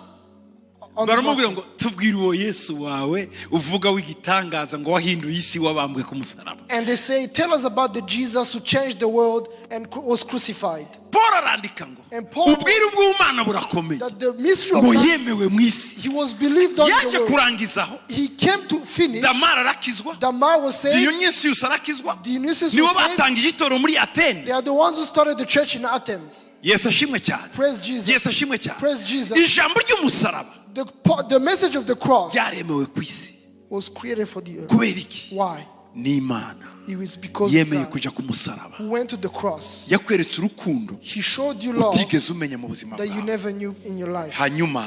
on the baramubwira mountain. ngo tubwire uwo Yesu wawe uvuga w'igitangaza ngo wahinduye isi wabambwe ku musaraba. And they say, tell us about the Jesus who changed the world and was crucified. Paul arandika ngo And Paul, ubwire bw'Imana burakomeye that the mystery of ngo God, yemewe mu isi. he was believed on Yaje the world. kurangizaho He came to finish. Damara arakizwa, Damar was saved. Dionysius arakizwa, Dionysius nibo was saved. batangiye igitoro muri Atene. They are the ones who started the church in Athens. Yesu ashimwe cyane. Praise Jesus. Yesu ashimwe cyane. Praise Jesus. Ijambo ry'umusaraba The message of the cross ryaremewe ku isi. was created for the earth. Kubera iki? Why? Ni Imana It was because of yemeye God kujya ku musaraba, who went to the cross. yakweretse urukundo He showed you love utigeze umenya mu buzima that you bwawe. never knew in your life. Hanyuma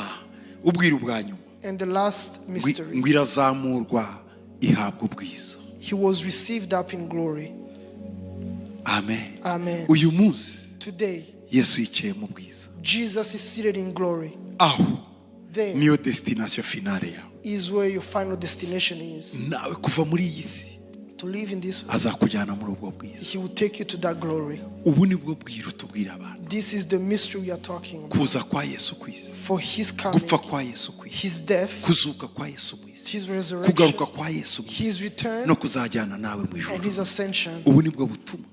ubwira ubwa nyuma And the last mystery, ngo irazamurwa ihabwa ubwiza. he was received up in glory. Amen. Amen. Uyu munsi Today, Yesu yicaye mu bwiza, Jesus is seated in glory. aho There niyo destination finale yawe. is where your final destination is. Nawe kuva muri iyi si To live in this world, azakujyana muri ubwo bwiza. he will take you to that glory. Ubu ni bwo bwira utubwira abantu, This is the mystery we are talking about. kuza kwa Yesu ku isi, For his coming, gupfa kwa Yesu ku isi, his death, kuzuka kwa Yesu mu isi, his resurrection, kugaruka kwa Yesu mu isi, his return, no kuzajyana nawe mu and ijuru. his ascension. Ubu ni bwo butumwa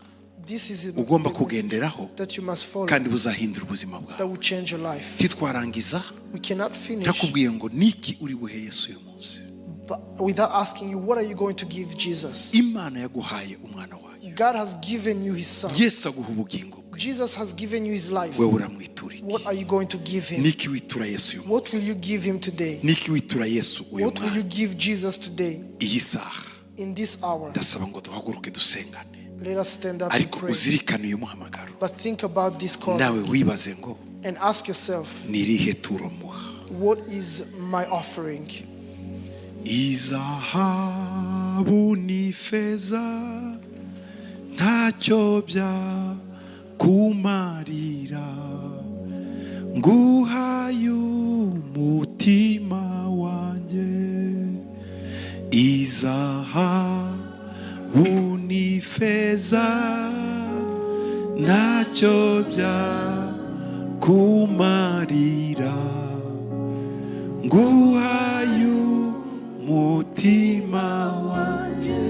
This is ugomba the message kugenderaho that you must follow, kandi buzahindura ubuzima that bwawe. will change your life. Titwarangiza We cannot finish ntakubwiye ngo niki uri buhe Yesu uyu munsi. but without asking you, what are you going to give Jesus? Imana yaguhaye umwana wayo. God has given you his son. Yesu aguha ubugingo bwe. Jesus has given you his life. Wewe uramwitura iki? What are you going to give him? Niki witura Yesu uyu What munsi? will you give him today? Niki witura Yesu uyu What will you mwanya? give Jesus today? Iyi saha In this hour, ndasaba ngo duhaguruke dusengane, let us stand up and ariko pray. uzirikane uyu muhamagaro. But think about this call Nawe wibaze ngo and ask yourself, ni irihe turo muha? what is my offering? Izahabu n'ifeza ntacyo byakumarira, nguhaye umutima wanjye. Izahabu n'ifeza ntacyo byakumarira, nguhaye umutima wanjye.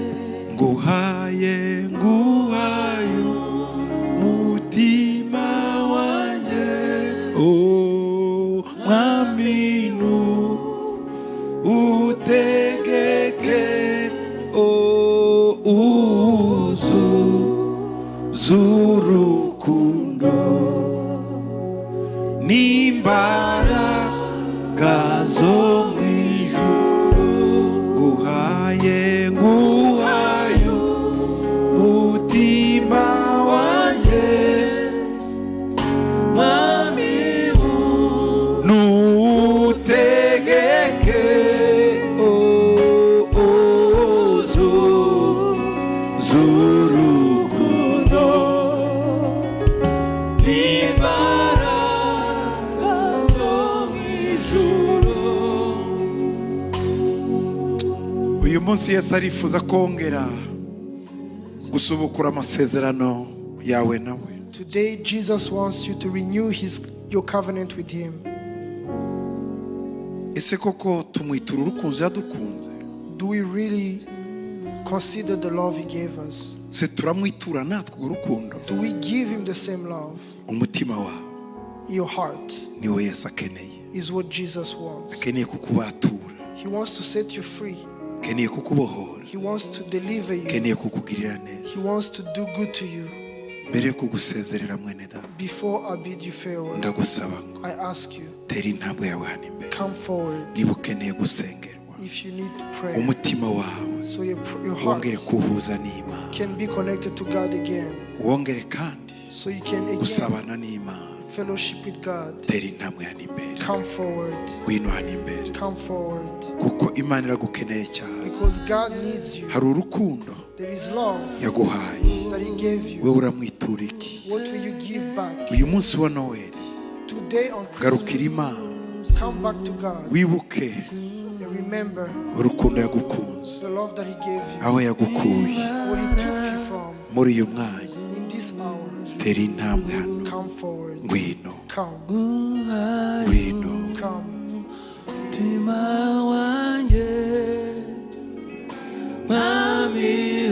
Nguhaye umutima wanjye. Oh, mwami utegeke, oh, uzurukundo n'imbaraga zo mu ijuru. Nguhaye umutima wanjye, mwami nutegeke, zurukundo n'imbaraga zo mu ijuru. Uyu munsi Yesu arifuza kongera gusubukura amasezerano yawe nawe. Today, Jesus wants you to renew your covenant with him. Ese koko tumwitura urukundo yadukunze? Do we really consider the love he gave us? Se turamwitura natwe urukundo? Do we give him the same love? Umutima wawe, Your heart niwe Yesu akeneye. is what Jesus wants. Akeneye kukubatura, He wants to set you free. akeneye kukubohora, He wants to deliver you. akeneye kukugirira He neza. wants to do good to you. Mbere yo kugusezerera mwene data, Before I bid you farewell, ndagusaba ngo I ask you, tera intambwe yawe hano imbere. come forward Niba ukeneye gusengerwa, if you need to pray, umutima wawe so your heart wongere kuhuza n'Imana, can be connected to God again, wongere kandi so you can again gusabana n'Imana. fellowship with God. Tera intambwe hano imbere, Come forward, wino hano imbere, come forward, kuko Imana iragukeneye cyane. because God needs you. Hari urukundo There is love yaguhaye, that he gave you. wewe uramwitura iki? What will you give back? Uyu munsi wa Noheli Today on garukira Christmas, Imana, come back to God wibuke and remember urukundo yagukunze, the love that he gave you, aho yagukuye what he took you from. muri uyu mwanya. In this hour, Tera intambwe hano, come forward, ngwino, come, ngwino. come. Umutima wanjye, mwami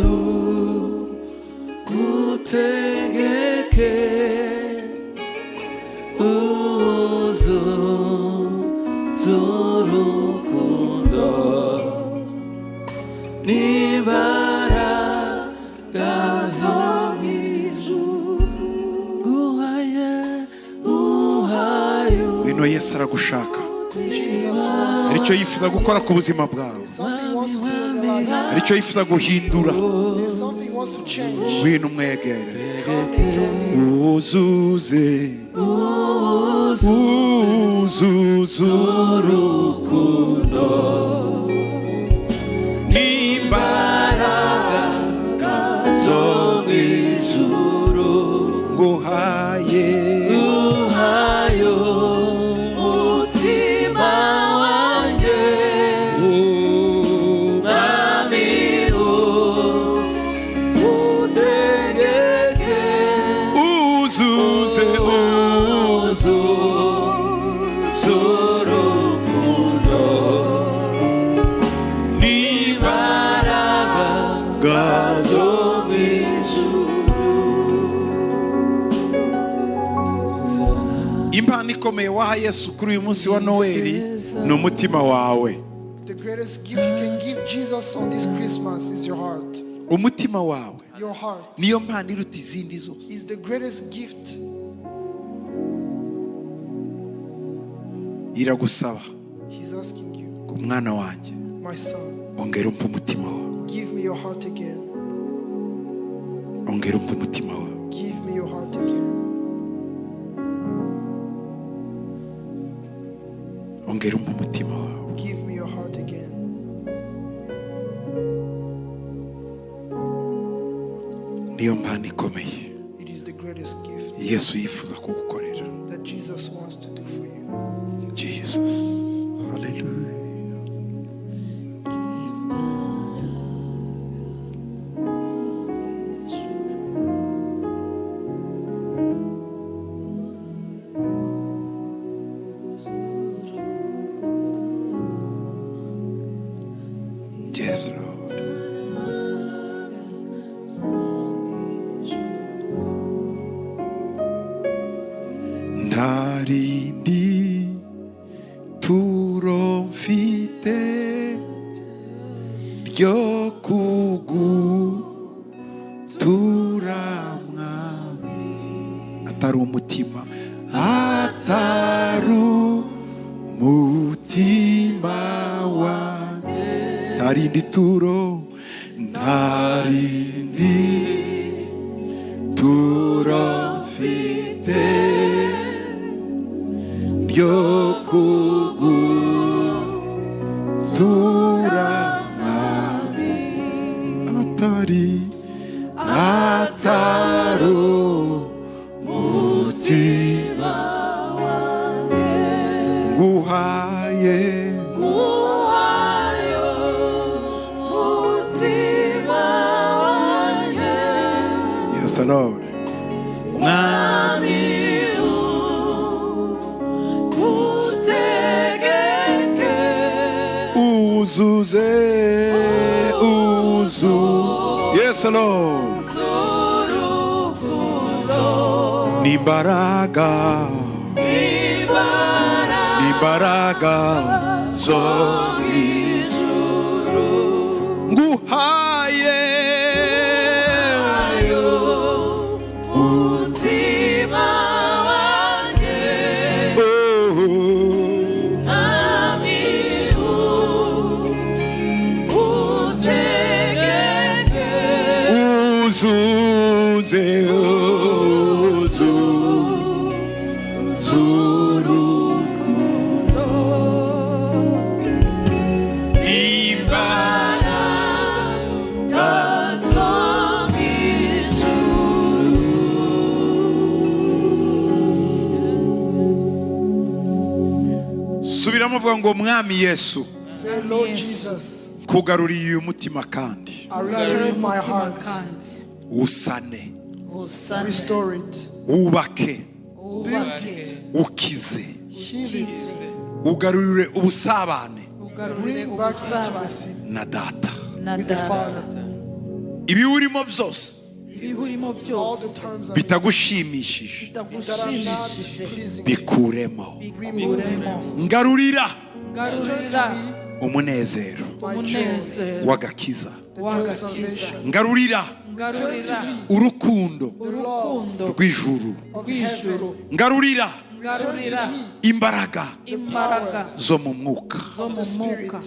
utegeke, uzurukundo n'imbaraga zo mu ijuru. Ngwino, Yesu aragushaka. Jesus Hari icyo yifuza gukora ku buzima bwawe, something he wants to do in your life. hari icyo yifuza guhindura. There's something he wants to change. Ngwino umwegere, Come and join him. uzuze urukundo n'imbaraga zo mu ijuru. Nguhaye umutima wanjye, mwami utegeke, uzuze urukundo n'imbaraga zo mu ijuru. impano ikomeye waha Yesu kuri uyu munsi wa Noheli ni umutima wawe. The greatest gift you can give Jesus on this Christmas is your heart. umutima wawe Your heart niyo mpano iruta izindi zose. is the greatest gift. iragusaba He's asking you, ngo mwana wanjye my son, ongera umpe umutima wawe, give me your heart again. ongera umpe umutima wawe. Give me your heart again. ongera umpe umutima wawe. Give me your heart again. niyo mpano ikomeye It is the greatest gift Yesu yifuza kugukorera. that Jesus wants to do for you. Jesus, hallelujah. Yes, Lord. Ndarindi turomfite ryo kuguturamwa atari umutima, atari umutima wanjye. Ntarindi turo, ntarindi turomfite ryo kuguturama atari umutima nguhaye umutima wanjye. Yes, Lord. Mwami utegeke uzuze Yes, Lord. z'urukundo n'imbaraga zo ijuru nguhaye umutima wanjye. Mwami utegeke uzuze z'urukundo imbaraga zo ijuru. subiramo uvuga ngo mwami Yesu Say, Lord Jesus, kugaruriye uyu mutima kandi I return my heart. usane Restore it. wubake Build it. ukize Heal it. ugarurire ubusabane Bring back intimacy na data. with the Father. ibiwurimo byose ibihurimo All byose the terms bitagushimishije that are not bitagushimishije pleasing. bikuremo, bikuremo, ngarurira garurira umunezero My joy, umunezero w'agakiza, the joy of salvation, ngarurira garurira urukundo urukundo rw'ijuru, of rw'ijuru, heaven, ngarurira garurira imbaraga imbaraga zo mu mwuka. zo of mu the Spirit. mwuka,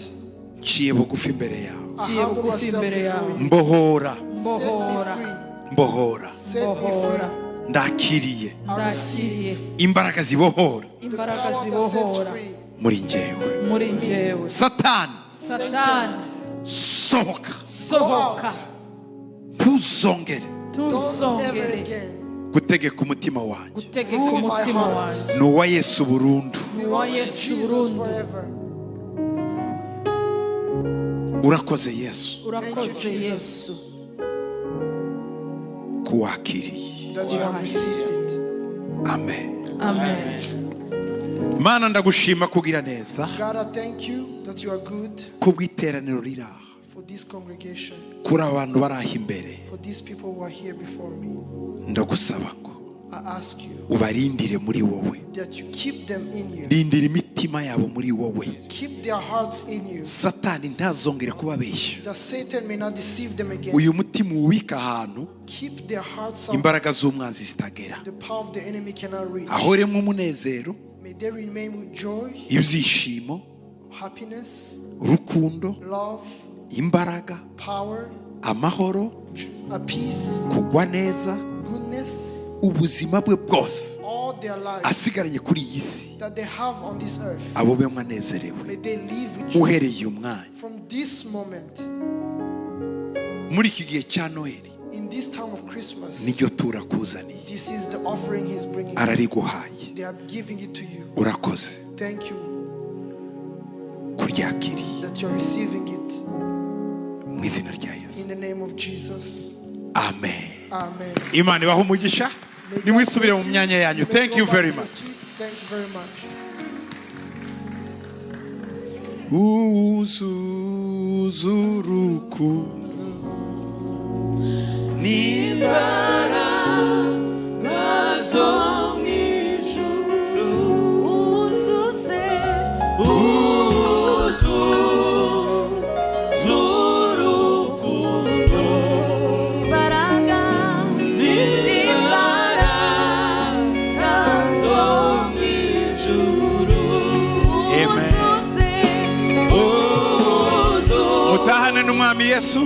nciye bugufi imbere yawe, I ciye humble bugufi myself imbere before yawe, you. mbohora Set me mbohora free. mbohora Set me mbohora, free. ndakiriye ndakiriye imbaraga zibohora imbaraga Power that sets zibohora free. muri njyewe. muri njyewe. Satani Satani sohoka, sohoka, ntuzongere Don't ever ntuzongere again. gutegeka umutima wanjye. gutegeka umutima wanjye. Ni uwa Yesu burundu. Ni uwa Yesu Jesus burundu. forever. urakoze Yesu Urakoze Yesu kuwakiriye. That you have received it. Amen. amen. Mana ndagushima kugira neza God, I thank you that you are good kubw'iteraniro riri aha, for this congregation, kuri abantu bari aha imbere. for these people who are here before me. Ndagusaba ngo I ask you ubarindire muri wowe, that you keep them in you. rindira imitima yabo muri wowe. Keep their hearts in you. Satani ntazongere kubabeshya. That Satan may not deceive them again. Uyu mutima uwubika ahantu Keep their hearts up. imbaraga z'umwanzi zitagera. The power of the enemy cannot reach. Ahoremo umunezero, May they remain with joy, ibyishimo, happiness, urukundo, love, imbaraga, power, amahoro, a peace, kugwa neza, goodness, ubuzima bwe bwose all their lives asigaranye kuri iyi si, that they have on this earth. abo be mwanezerewe. May they live with joy. Uhereye umwanya From this moment, muri iki gihe cya Noheli, in this time of Christmas, niryo turakuzaniye, this is the offering He's bringing. arariguhaye. They are giving it to you. Urakoze Thank you kuryakiriye that you're receiving it. mu izina rya Yesu, In the name of Jesus. amen. Amen. Imana ibahe umugisha, May God nimwisubire mu bless you. myanya yanyu. May Thank go you back very to your much. seats. Thank you very much. uzuzuruku Zo mw'ijuru uzuze z'urukundo imbaraga zo mw'ijuru uzuze mutahane n'umwami Yesu.